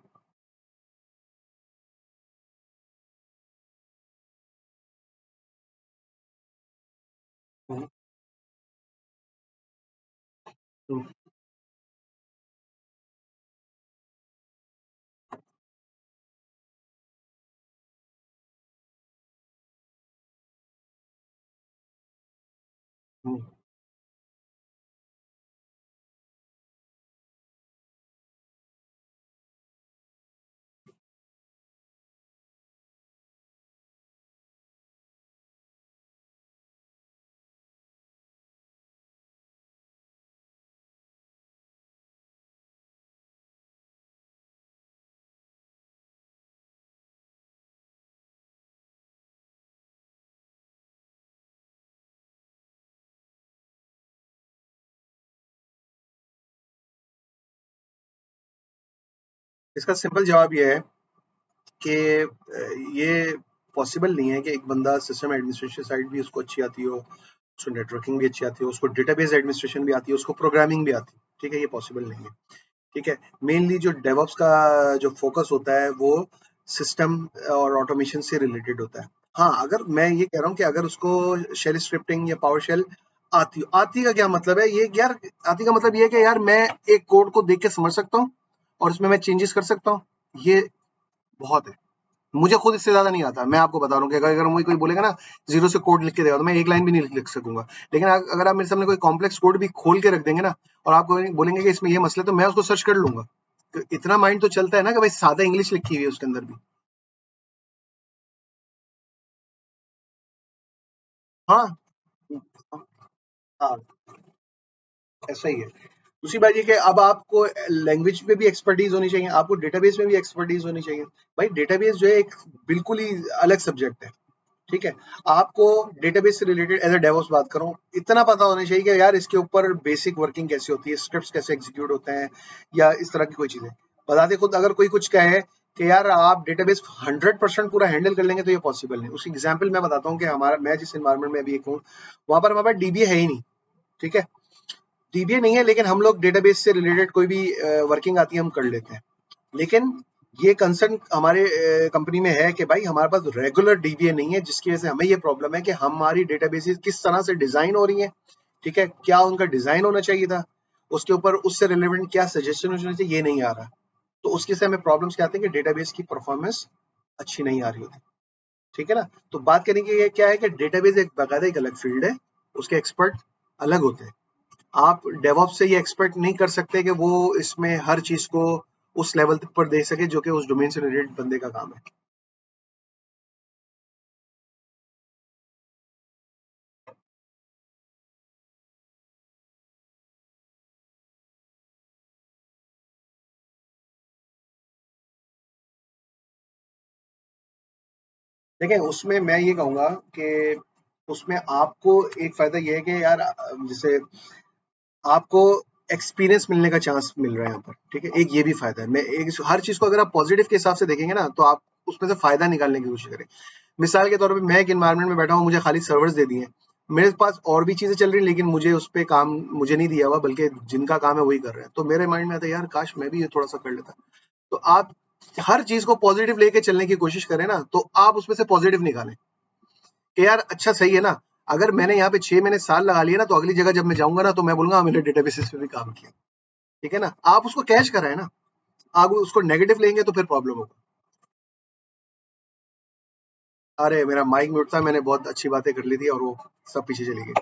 हुँ, हुँ। इसका सिंपल जवाब ये है कि ये पॉसिबल नहीं है कि एक बंदा सिस्टम एडमिनिस्ट्रेशन साइड भी उसको अच्छी आती हो, उसको नेटवर्किंग भी अच्छी आती हो, उसको डेटाबेस एडमिनिस्ट्रेशन भी आती है, उसको प्रोग्रामिंग भी आती है। ठीक है? ये पॉसिबल नहीं है। ठीक है? मेनली जो डेवऑप्स का जो फोकस होता है वो सिस्टम और ऑटोमेशन से रिलेटेड होता है। हाँ, अगर मैं ये कह रहा हूँ कि अगर उसको शेल स्क्रिप्टिंग या पावर शेल आती का क्या मतलब है? ये यार आती का मतलब ये है कि यार मैं एक कोड को देख के समझ सकता हूँ और उसमें मैं चेंजेस कर सकता हूँ। ये बहुत है। मुझे खुद इससे ज्यादा नहीं आता। मैं आपको बता रहा हूँ कि अगर मुझे कोई बोलेगा ना जीरो से कोड लिख के देगा तो मैं एक लाइन भी नहीं लिख सकूंगा। लेकिन अगर आप मेरे सामने कोई कॉम्प्लेक्स कोड भी खोल के रख देंगे ना और आप बोलेंगे कि इसमें ये मसला है तो मैं उसको सर्च कर लूंगा। तो इतना माइंड तो चलता है ना कि भाई सादा इंग्लिश लिखी हुई है उसके अंदर भी। हाँ, हाँ, ऐसा ही है। दूसरी बात ये कि अब आपको लैंग्वेज में भी एक्सपर्टीज होनी चाहिए, आपको डेटाबेस में भी एक्सपर्टीज होनी चाहिए। भाई डेटाबेस जो है एक बिल्कुल ही अलग सब्जेक्ट है। ठीक है? आपको डेटाबेस से रिलेटेड एज़ अ डेवऑप्स बात कर रहा हूँ, इतना पता होना चाहिए कि यार इसके ऊपर बेसिक वर्किंग कैसे होती है, स्क्रिप्ट्स कैसे एग्जीक्यूट होते हैं या इस तरह की कोई चीज़ें। बताते खुद अगर कोई कुछ कहे कि यार आप डेटाबेस 100% पूरा हैंडल कर लेंगे तो ये पॉसिबल नहीं। उसकी एग्जांपल मैं बताता हूँ कि हमारा मैं जिस एनवायरनमेंट में अभी एक हूँ, वहाँ पर हमारे पास डीबीए है ही नहीं। ठीक है? डीबीए नहीं है लेकिन हम लोग डेटाबेस से रिलेटेड कोई भी वर्किंग आती है हम कर लेते हैं। लेकिन ये कंसर्न हमारे कंपनी में है कि भाई हमारे पास रेगुलर डीबीए नहीं है जिसकी वजह से हमें ये प्रॉब्लम है कि हमारी डेटाबेसेस किस तरह से डिजाइन हो रही है। ठीक है? क्या उनका डिजाइन होना चाहिए था, उसके ऊपर उससे रिलेवेंट क्या सजेशन होना चाहिए, ये नहीं आ रहा। तो उसकी से हमें प्रॉब्लम्स क्या आती है कि डेटाबेस की परफॉर्मेंस अच्छी नहीं आ रही होती। ठीक है ना? तो बात करें कि ये क्या है कि डेटाबेस एक बाकायदा एक अलग फील्ड है, उसके एक्सपर्ट अलग होते हैं। आप डेवऑप्स से ये एक्सपेक्ट नहीं कर सकते कि वो इसमें हर चीज को उस लेवल पर दे सके जो कि उस डोमेन से रिलेटेड बंदे का काम है। देखिए उसमें मैं ये कहूंगा कि उसमें आपको एक फायदा ये है कि यार जैसे आपको एक्सपीरियंस मिलने का चांस मिल रहा है यहाँ पर। ठीक है? एक ये भी फायदा है। मैं एक हर चीज को अगर आप पॉजिटिव के हिसाब से देखेंगे ना तो आप उसमें से फायदा निकालने की कोशिश करें। मिसाल के तौर पे मैं एक एनवायरनमेंट में बैठा हूँ, मुझे खाली सर्वर्स दे दिए हैं। मेरे पास और भी चीजें चल रही हैं लेकिन मुझे उस पे काम मुझे नहीं दिया हुआ बल्कि जिनका काम है वही कर रहे हैं। तो मेरे माइंड में आता है यार काश मैं भी ये थोड़ा सा कर लेता। तो आप हर चीज को पॉजिटिव लेके चलने की कोशिश करें ना तो आप उसमें से पॉजिटिव निकालें कि यार अच्छा सही है ना। अगर मैंने यहाँ पे 6 महीने साल लगा लिया ना तो अगली जगह जब मैं जाऊंगा ना तो मैं बोलूंगा मैंने डेटाबेसिस पे भी काम किया। ठीक है ना? आप उसको कैच कराए ना। आप उसको नेगेटिव लेंगे तो फिर प्रॉब्लम होगा। अरे मेरा माइक म्यूट था, मैंने बहुत अच्छी बातें कर ली थी और वो सब पीछे चली गई।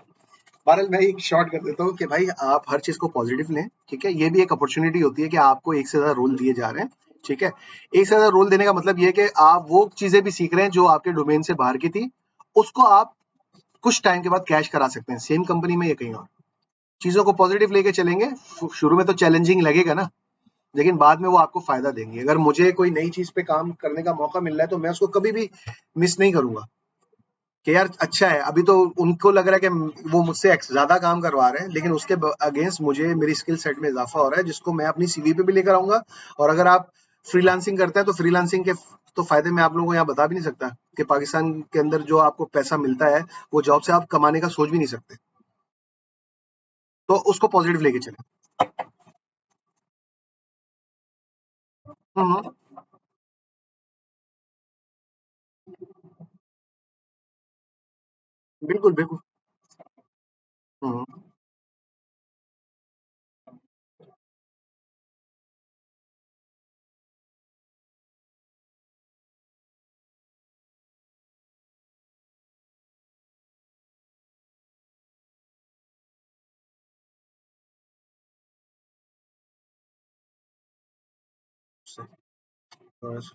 बहरहाल मैं एक शॉर्ट कर देता हूँ कि भाई आप हर चीज को पॉजिटिव लें। ठीक है? ये भी एक अपॉर्चुनिटी होती है कि आपको एक से ज्यादा रोल दिए जा रहे हैं। ठीक है? एक से ज्यादा रोल देने का मतलब ये है कि आप वो चीजें भी सीख रहे हैं जो आपके डोमेन से बाहर की थी। उसको आप कुछ टाइम के बाद कैश करा सकते हैं सेम कंपनी में या कहीं और। चीजों को पॉजिटिव लेके चलेंगे। शुरू में तो चैलेंजिंग लगेगा ना, लेकिन बाद में वो आपको फायदा देंगे। अगर मुझे कोई नई चीज पे काम करने का मौका मिल रहा है तो मैं उसको कभी भी मिस नहीं करूंगा कि यार अच्छा है। अभी तो उनको लग रहा है कि वो मुझसे ज्यादा काम करवा रहे हैं लेकिन उसके अगेंस्ट मुझे मेरी स्किल सेट में इजाफा हो रहा है जिसको मैं अपनी सीवी पे भी लेकर आऊंगा। और अगर आप फ्रीलांसिंग करते हैं तो फ्रीलांसिंग के तो फायदे मैं आप लोगों को यहाँ बता भी नहीं सकता कि पाकिस्तान के अंदर जो आपको पैसा मिलता है वो जॉब से आप कमाने का सोच भी नहीं सकते। तो उसको पॉजिटिव लेके चले। हम्म, बिल्कुल बिल्कुल। हम्म, सही। बस।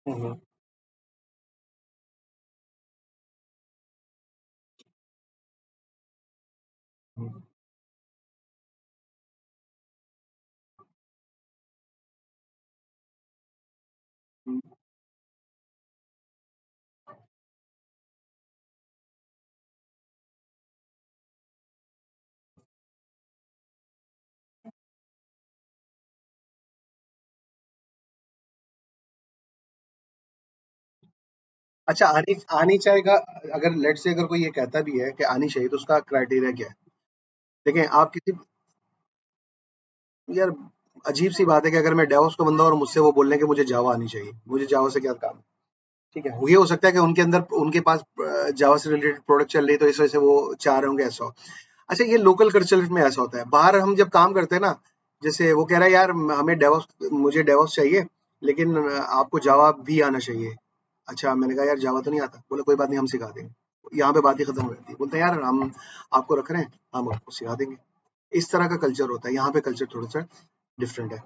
हम्म, हम्म, हम्म। अच्छा, आनी आनी चाहेगा। अगर लेट से अगर कोई ये कहता भी है कि आनी चाहिए तो उसका क्राइटेरिया क्या है? देखें आप किसी, यार अजीब सी बात है कि अगर मैं डेवऑप्स का बंदा और मुझसे वो बोल रहे हैं कि मुझे जावा आनी चाहिए, मुझे जावा से क्या काम है? ठीक है, ये हो सकता है कि उनके अंदर उनके पास जावा से रिलेटेड प्रोडक्ट चल रही है तो इस वजह से वो चाह रहे होंगे ऐसा हो। अच्छा, ये लोकल कल्चर में ऐसा होता है। बाहर हम जब काम करते हैं ना, जैसे वो कह रहा है यार हमें डेवऑप्स, मुझे डेवऑप्स चाहिए, लेकिन आपको जावा भी आना चाहिए। अच्छा, मैंने कहा यार जावा तो नहीं आता। बोले कोई बात नहीं, हम सिखा देंगे। यहाँ पे बात ही खत्म हो जाती है। बोलते हैं यार हम आपको रख रहे हैं, हम आपको सिखा देंगे। इस तरह का कल्चर होता है। यहाँ पे कल्चर थोड़ा सा डिफरेंट है।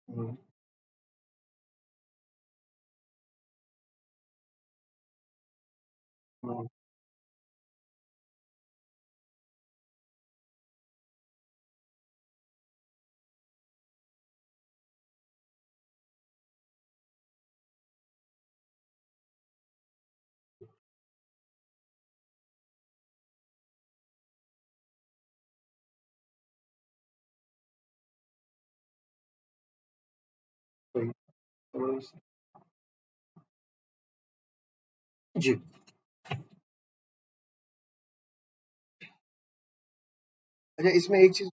हम्म, हम्म, सही। जी। अच्छा, इसमें एक चीज।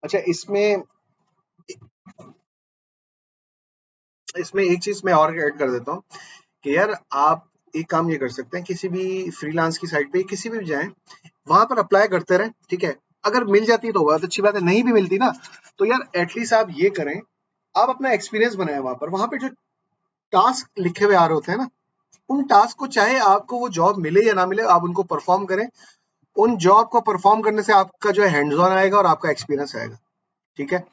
अच्छा, इसमें इसमें एक चीज मैं और ऐड कर देता हूँ कि यार आप एक काम ये कर सकते हैं, किसी भी फ्रीलांस की साइट पे किसी भी जाएं, वहां पर अप्लाई करते रहें। ठीक है, अगर मिल जाती है तो बहुत अच्छी बात है, नहीं भी मिलती ना तो यार एटलीस्ट आप ये करें, आप अपना एक्सपीरियंस बनाएं। वहां पर जो टास्क लिखे हुए आ रहे होते हैं ना, उन टास्क को चाहे आपको वो जॉब मिले या ना मिले, आप उनको परफॉर्म करें। उन जॉब को परफॉर्म करने से आपका जो है हैंड्स ऑन आएगा और आपका एक्सपीरियंस आएगा। ठीक है,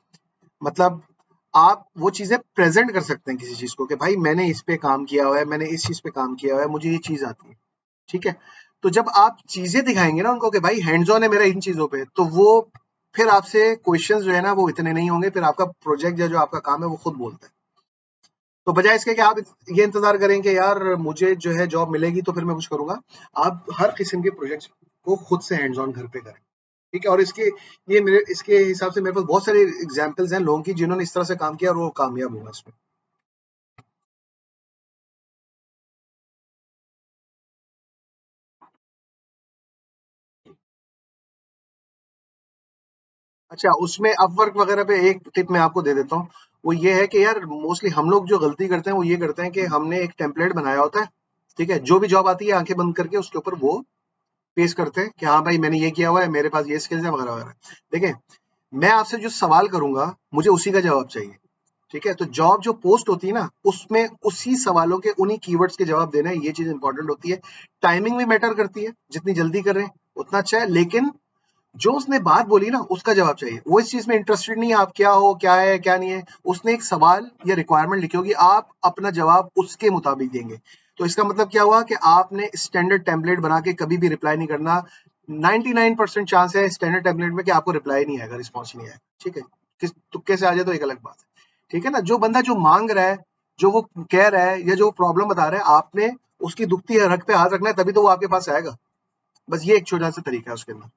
मतलब आप वो चीजें प्रेजेंट कर सकते हैं किसी चीज को कि भाई मैंने इस पे काम किया हुआ है, मैंने इस चीज पे काम किया हुआ है, मुझे ये चीज आती है। ठीक है, तो जब आप चीजें दिखाएंगे ना उनको कि भाई हैंड्स ऑन है मेरा इन चीजों पे, तो वो फिर आपसे क्वेश्चंस जो है ना वो इतने नहीं होंगे। फिर आपका प्रोजेक्ट या जो आपका काम है वो खुद बोलता है। तो बजाय इसके कि आप ये इंतजार करें कि यार मुझे जो है जॉब मिलेगी तो फिर मैं कुछ करूंगा, आप हर किस्म के प्रोजेक्ट्स को खुद से हैंड्स ऑन घर पे करें। ठीक है, और ये मेरे इसके हिसाब से मेरे पास बहुत सारे एग्जांपल्स हैं लोगों की जिन्होंने इस तरह से काम किया और वो कामयाब हुआ इसमें। अच्छा, उसमें अपवर्क वगैरह पे एक टिप मैं आपको दे देता हूँ। वो ये है कि यार मोस्टली हम लोग जो गलती करते हैं वो ये करते हैं कि हमने एक टेम्पलेट बनाया होता है। ठीक है, जो भी जॉब आती है आंखें बंद करके उसके ऊपर वो पेश करते हैं कि हाँ भाई मैंने ये किया हुआ है, मेरे पास ये स्किल्स है वगैरह वगैरह। देखिए, मैं आपसे जो सवाल करूंगा मुझे उसी का जवाब चाहिए। ठीक है, तो जॉब जो पोस्ट होती है ना उसमें उसी सवालों के उन्हीं कीवर्ड्स के जवाब देना है, ये चीज इंपॉर्टेंट होती है। टाइमिंग भी मैटर करती है, जितनी जल्दी करें उतना अच्छा है, लेकिन जो उसने बात बोली ना उसका जवाब चाहिए, वो इस चीज में इंटरेस्टेड नहीं है आप क्या हो, क्या है क्या नहीं है, उसने एक सवाल या रिक्वायरमेंट लिखी होगी, आप अपना जवाब उसके मुताबिक देंगे। तो इसका मतलब क्या हुआ कि आपने स्टैंडर्ड टेम्पलेट बना के कभी भी रिप्लाई नहीं करना। 99% चांस है स्टैंडर्ड टेम्पलेट में कि आपको रिप्लाई नहीं आएगा, रिस्पॉन्स नहीं आएगा, ठीक है। किस तुक्के से आ जाए तो एक अलग बात है, ठीक है ना। जो बंदा जो मांग रहा है, जो वो कह रहा है या जो प्रॉब्लम बता रहा है, आपने उसकी दुखती रख पे हाथ रखना है, तभी तो वो आपके पास आएगा। बस ये एक छोटा सा तरीका है उसके अंदर।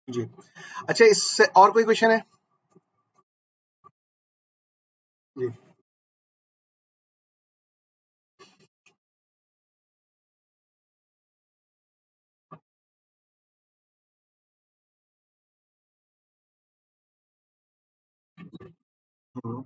जी। अच्छा, इससे और कोई क्वेश्चन है? जी। हम्म।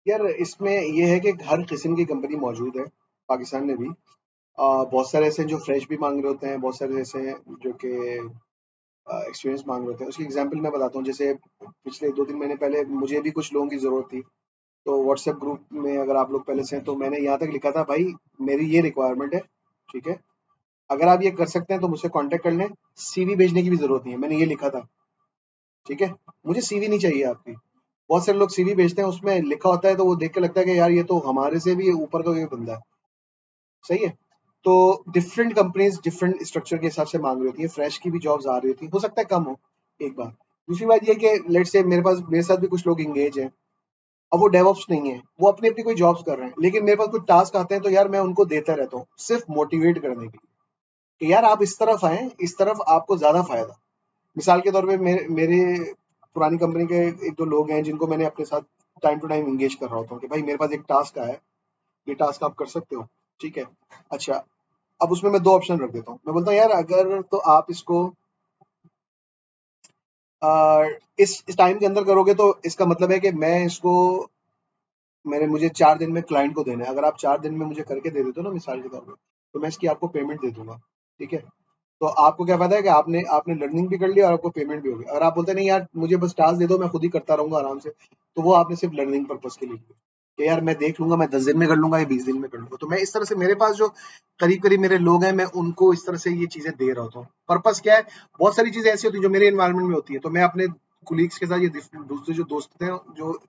यार इसमें ये है कि हर किस्म की कंपनी मौजूद है पाकिस्तान में भी। बहुत सारे ऐसे हैं जो फ्रेश भी मांग रहे होते हैं, बहुत सारे ऐसे हैं जो कि एक्सपीरियंस मांग रहे होते हैं। उसकी एग्जांपल मैं बताता हूँ। जैसे पिछले 2-3 महीने पहले मुझे भी कुछ लोगों की ज़रूरत थी, तो व्हाट्सएप ग्रुप में अगर आप लोग पहले से हैं तो मैंने यहाँ तक लिखा था, भाई मेरी ये रिक्वायरमेंट है, ठीक है, अगर आप ये कर सकते हैं तो मुझसे कांटेक्ट कर लें, सीवी भेजने की भी जरूरत नहीं है, मैंने ये लिखा था, ठीक है। मुझे सीवी नहीं चाहिए आपकी। बहुत सारे लोग सीवी भेजते हैं, उसमें लिखा होता है तो वो देख के लगता है कि यार ये तो हमारे से भी ऊपर का कोई बंदा है, सही है। तो डिफरेंट कंपनीज डिफरेंट स्ट्रक्चर के हिसाब से मांग रही होती है, फ्रेश की भी जॉब्स आ रही होती है, हो सकता है कम हो, एक बात। दूसरी बात ये कि लेट्स से मेरे साथ भी कुछ लोग इंगेज हैं, अब वो डेवऑप्स नहीं है, वो अपनी अपनी कोई जॉब्स कर रहे हैं, लेकिन मेरे पास कुछ टास्क आते हैं तो यार मैं उनको देता रहता हूँ, सिर्फ मोटिवेट करने के लिए कि यार आप इस तरफ आए, इस तरफ आपको ज्यादा फायदा। मिसाल के तौर पे मेरे मेरे पुरानी कंपनी के एक दो लोग हैं जिनको मैंने अपने साथ टाइम टू टाइम इंगेज कर रहा होता हूँ कि भाई मेरे पास एक टास्क आया है, ये टास्क आप कर सकते हो, ठीक है। अच्छा, अब उसमें मैं दो ऑप्शन रख देता हूँ, मैं बोलता हूँ यार अगर तो आप इसको इस टाइम के अंदर करोगे तो इसका मतलब है कि मैं इसको मुझे 4 दिन में क्लाइंट को देना है, अगर आप 4 दिन में मुझे करके दे देते हो ना मिसाल के तौर पे, तो मैं इसकी आपको पेमेंट दे दूंगा, ठीक है। तो आपको क्या फायदा है कि आपने आपने लर्निंग भी कर लिया और आपको पेमेंट भी होगी। अगर आप बोलते नहीं यार मुझे बस टास्क दे दो मैं खुद ही करता रहूंगा आराम से, तो वो आपने सिर्फ लर्निंग पर्पज के लिए किया। कि यार मैं देख लूंगा, मैं 10 दिन में कर लूंगा या 20 दिन में कर लूंगा। तो मैं इस तरह से, मेरे पास जो करीब करीब मेरे लोग हैं, मैं उनको इस तरह से ये चीजें दे रहा होता हूँ। पर्पस क्या है, बहुत सारी चीजें ऐसी होती है जो मेरे एनवायरमेंट में होती है, तो मैं अपने कुलीग्स के साथ, ये दूसरे जो दोस्त हैं जो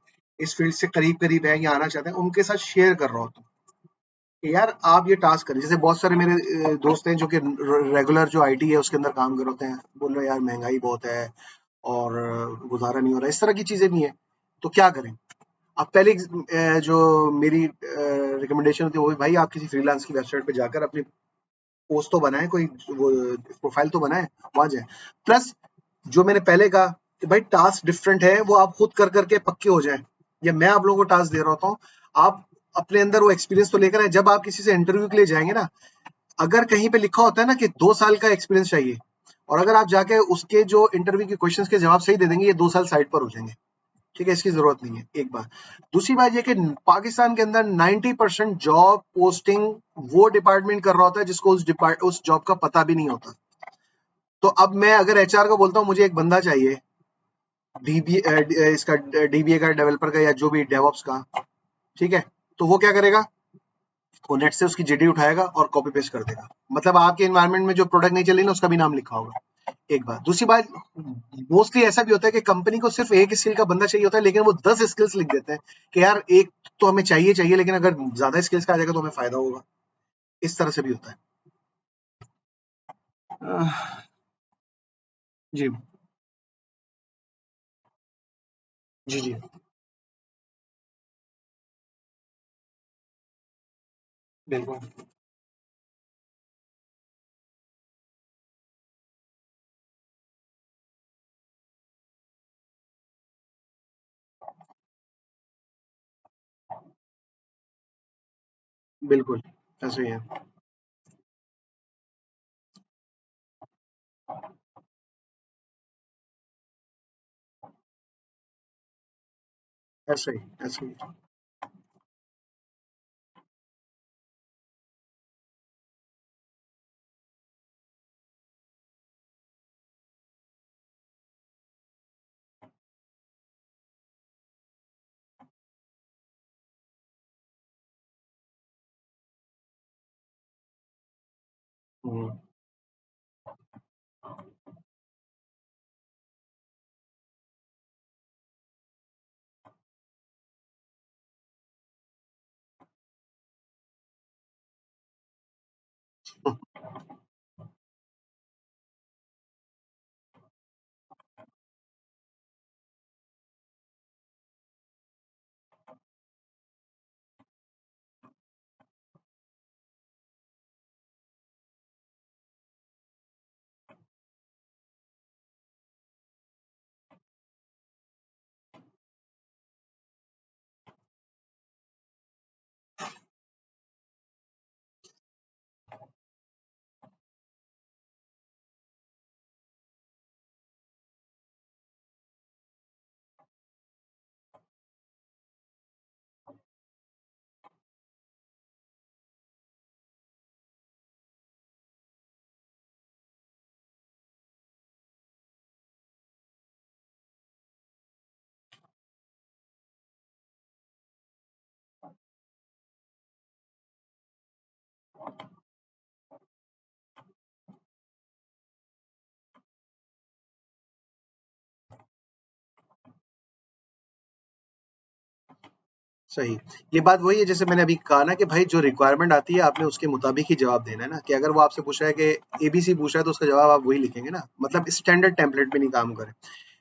इस फील्ड से करीब करीब है या आना चाहते हैं, उनके साथ शेयर कर रहा होता हूँ कि यार आप ये टास्क करें। जैसे बहुत सारे मेरे दोस्त हैं जो कि रेगुलर जो आईटी है उसके अंदर काम कर रहे होते हैं, बोल रहे हैं यार महंगाई बहुत है और गुजारा नहीं हो रहा, इस तरह की चीजें नहीं है, तो क्या करें। अब पहले जो मेरी रिकमेंडेशन होती है वो, भाई आप किसी फ्रीलांस की वेबसाइट पे जाकर अपनी पोस्ट तो बनाए, कोई वो प्रोफाइल तो बनाए, वहां जाए। प्लस जो मैंने पहले कहा कि भाई टास्क डिफरेंट है, वो आप खुद कर करके पक्के हो जाएं, या मैं आप लोगों को टास्क दे रहा होता हूँ, आप अपने अंदर वो एक्सपीरियंस तो लेकर आए। जब आप किसी से इंटरव्यू के लिए जाएंगे ना, अगर कहीं पे लिखा होता है ना कि 2 साल का एक्सपीरियंस चाहिए, और अगर आप जाके उसके जो इंटरव्यू के क्वेश्चंस के जवाब सही दे देंगे, ये 2 साल साइड पर हो जाएंगे। ठीक है, इसकी जरूरत नहीं है, एक बात। दूसरी बात ये कि पाकिस्तान के अंदर 90% जॉब पोस्टिंग वो डिपार्टमेंट कर रहा होता है जिसको उस जॉब का पता भी नहीं होता। तो अब मैं अगर एचआर को बोलता हूँ मुझे एक बंदा चाहिए, डीबी इसका डीबीए का, डेवलपर का, या जो भी डेवऑप्स का, ठीक है, तो वो क्या करेगा, वो नेट से उसकी जेडी उठाएगा और कॉपी पेस्ट कर देगा। मतलब आपके एनवायरनमेंट में जो प्रोडक्ट नहीं चल रही ना, उसका भी नाम लिखा होगा। एक बात। दूसरी बात, मोस्टली ऐसा भी होता है कि कंपनी को सिर्फ एक स्किल का बंदा चाहिए होता है, लेकिन वो 10 स्किल्स लिख देते हैं कि यार एक तो हमें चाहिए चाहिए, लेकिन अगर ज्यादा स्किल्स का आ जाएगा तो हमें फायदा होगा। इस तरह से भी होता है। जी जी जी, बिल्कुल बिल्कुल, ऐसे ही है। ऐसे ही, ऐसे ही। हम्म। सही। ये बात वही है, जैसे मैंने अभी कहा ना कि भाई जो रिक्वायरमेंट आती है आपने उसके मुताबिक ही जवाब देना है ना, कि अगर वो आपसे पूछ रहा है कि एबीसी पूछ रहा है तो उसका जवाब आप वही लिखेंगे ना, मतलब स्टैंडर्ड टेम्पलेट पे नहीं काम करें।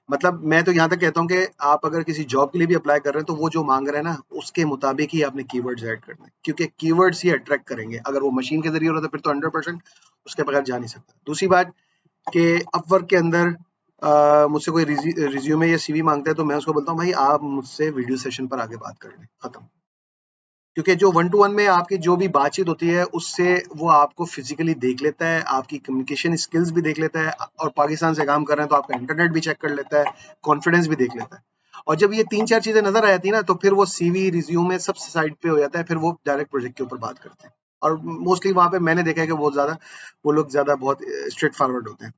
मतलब मैं तो यहाँ तक कहता हूँ कि आप अगर किसी जॉब के लिए भी अप्लाई कर रहे हैं तो वो जो मांग रहा है ना उसके मुताबिक ही आपने कीवर्ड्स ऐड करने हैं, क्योंकि कीवर्ड्स ही अट्रैक्ट करेंगे। अगर वो मशीन के जरिए हो रहा है तो फिर तो 100% उसके बगैर जा नहीं सकता। दूसरी बात कि अपवर्क के अंदर मुझसे कोई रिज्यूमे या सीवी मांगता है तो मैं उसको बोलता हूँ भाई आप मुझसे वीडियो सेशन पर आगे बात कर लें, खत्म। क्योंकि जो वन टू वन में आपकी जो भी बातचीत होती है उससे वो आपको फिजिकली देख लेता है, आपकी कम्युनिकेशन स्किल्स भी देख लेता है, और पाकिस्तान से काम कर रहे हैं तो आपका इंटरनेट भी चेक कर लेता है, कॉन्फिडेंस भी देख लेता है। और जब ये तीन चार चीजें नजर आ जाती है ना, तो फिर वो सीवी रिज्यूमे सब साइड पे हो जाता है, फिर वो डायरेक्ट प्रोजेक्ट के ऊपर बात करते हैं। और मोस्टली वहां पे मैंने देखा है कि बहुत ज्यादा वो लोग ज्यादा बहुत स्ट्रेट फॉरवर्ड होते हैं।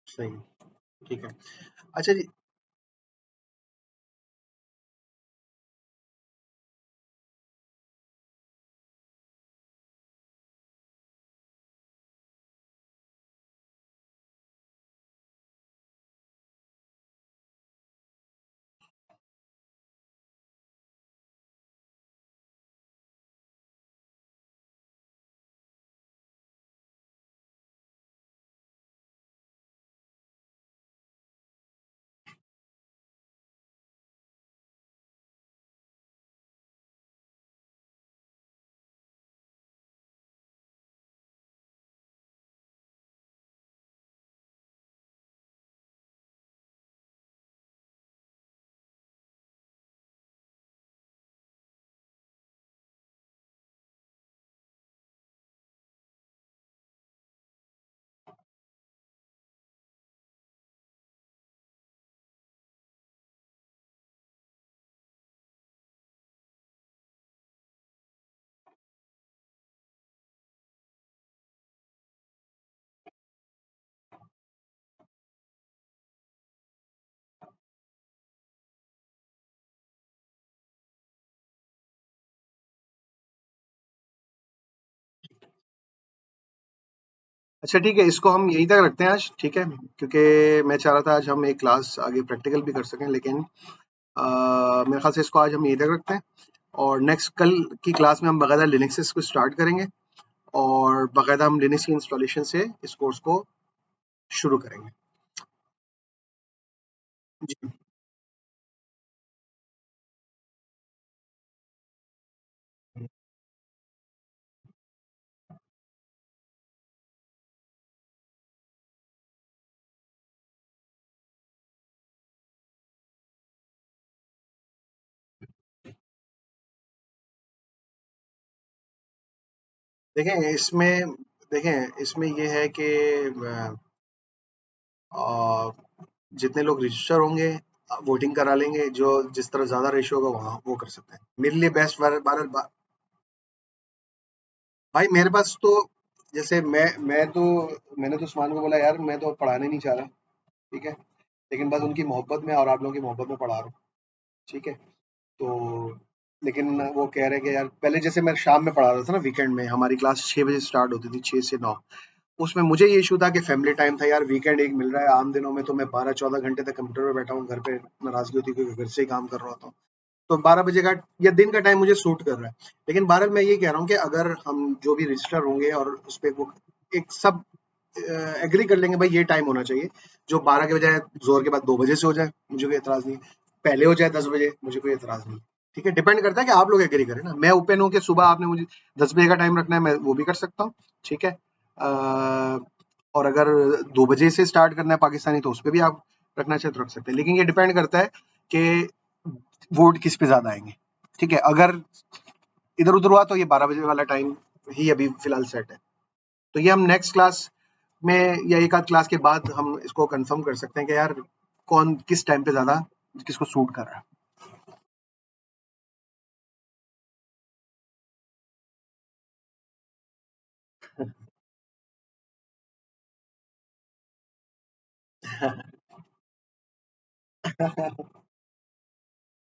सही, ठीक है। अच्छा जी, अच्छा ठीक है, इसको हम यहीं तक रखते हैं आज, ठीक है? क्योंकि मैं चाह रहा था आज हम एक क्लास आगे प्रैक्टिकल भी कर सकें, लेकिन मेरे ख्याल से इसको आज हम यहीं तक रखते हैं और नेक्स्ट कल की क्लास में हम बाकायदा लिनक्स से इसको स्टार्ट करेंगे और बाकायदा हम लिनक्स की इंस्टॉलेशन से इस कोर्स को शुरू करेंगे। जी। देखें इसमें देखें इसमें ये है कि अ, जितने लोग रजिस्टर होंगे वोटिंग करा लेंगे, जो जिस तरह ज्यादा रेशियो होगा वहाँ वो कर सकते हैं। मेरे लिए बेस्ट भाई मेरे पास तो जैसे मैं तो मैंने तो उस्मान को बोला यार मैं तो पढ़ाने नहीं चाह रहा, ठीक है, लेकिन बस उनकी मोहब्बत में और आप लोगों की मोहब्बत में पढ़ा रहा हूँ, ठीक है। तो लेकिन वो कह रहे हैं कि यार पहले जैसे मैं शाम में पढ़ा रहा था ना, वीकेंड में हमारी क्लास 6 बजे स्टार्ट होती थी, 6 से 9। उसमें मुझे ये इशू था कि फैमिली टाइम था यार, वीकेंड एक मिल रहा है, आम दिनों में तो मैं 12-14 घंटे तक कंप्यूटर पे बैठा हूँ, घर पे नाराजगी होती है क्योंकि घर से ही काम कर रहा होता हूँ। तो 12 बजे का या दिन का टाइम मुझे सूट कर रहा है। लेकिन बहरहाल मैं ये कह रहा हूँ कि अगर हम जो भी रजिस्टर होंगे और उस पे वो एक सब एग्री कर लेंगे भाई ये टाइम होना चाहिए, जो 12 के बजाय जोर के बाद 2 बजे से हो जाए, मुझे कोई एतराज नहीं है। पहले हो जाए 10 बजे, मुझे कोई एतराज नहीं है। ठीक है, डिपेंड करता है कि आप लोग एग्री करें ना। मैं ओपन हूँ कि सुबह आपने मुझे 10 बजे का टाइम रखना है, मैं वो भी कर सकता हूँ, ठीक है। और अगर 2 बजे से स्टार्ट करना है पाकिस्तानी तो उस पर भी आप रखना चाहे तो रख सकते हैं, लेकिन ये डिपेंड करता है कि वोट किस पे ज्यादा आएंगे। ठीक है, अगर इधर उधर हुआ तो ये 12 बजे वाला टाइम ही अभी फिलहाल सेट है। तो ये हम नेक्स्ट क्लास में या एक आध क्लास के बाद हम इसको कंफर्म कर सकते हैं कि यार कौन किस टाइम पे ज्यादा किसको सूट कर रहा है।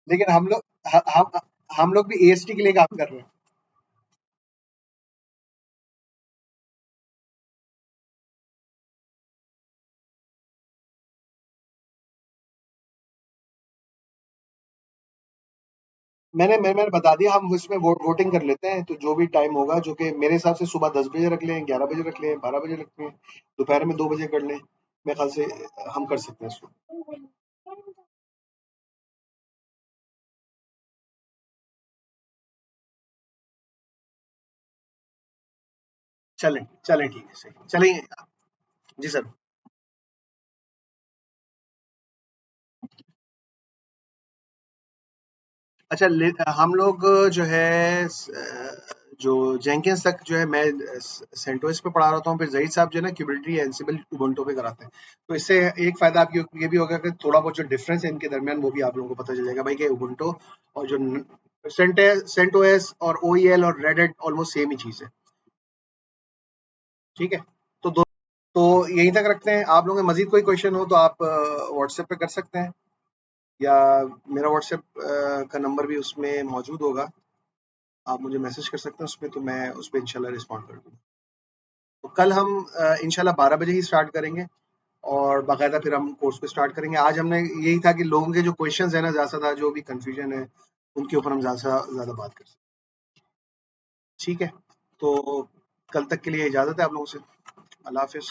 लेकिन हम लोग भी एएसटी के लिए काम कर रहे हैं। मैंने बता दिया, हम उसमें वोटिंग कर लेते हैं, तो जो भी टाइम होगा, जो कि मेरे हिसाब से सुबह 10 बजे रख लें, 11 बजे रख लें, 12 बजे रख लें, दोपहर में 2 बजे कर लें, मेरे ख्याल से हम कर सकते हैं इसको। चलें चलें, ठीक है, सही चलें। जी सर। अच्छा, हम लोग जो है जो जेंकिंस तक जो है मैं सेंटोस पे पढ़ा रहा हूँ, फिर जहीद साहब जो है ना क्यूबिलिटी एंसिबल उबुंटू पे कराते हैं। तो इससे एक फायदा आपकी ये भी होगा कि थोड़ा बहुत जो डिफरेंस है इनके दरमियान वो भी आप लोगों को पता चल जाएगा भाई कि उबुंटू और जो सेंटोस और ओईएल और रेड हैट ऑलमोस्ट सेम ही चीज है। ठीक है, तो तो यहीं तक रखते हैं। आप लोगों में मजीद कोई क्वेश्चन हो तो आप व्हाट्सएप पे कर सकते हैं, या मेरा व्हाट्सएप का नंबर भी उसमें मौजूद होगा, आप मुझे मैसेज कर सकते हैं उसमें, तो मैं उस पर इंशाल्लाह रिस्पॉन्ड कर दूंगा। तो कल हम इंशाल्लाह 12 बजे ही स्टार्ट करेंगे, और बाकायदा फिर हम कोर्स को स्टार्ट करेंगे। आज हमने यही था कि लोगों के जो क्वेश्चंस है ना, ज़्यादा जो भी कंफ्यूजन है उनके ऊपर हम ज़्यादा से ज़्यादा बात कर सकते हैं। ठीक है, तो कल तक के लिए इजाज़त है आप लोगों से। अल्लाह हाफिज़।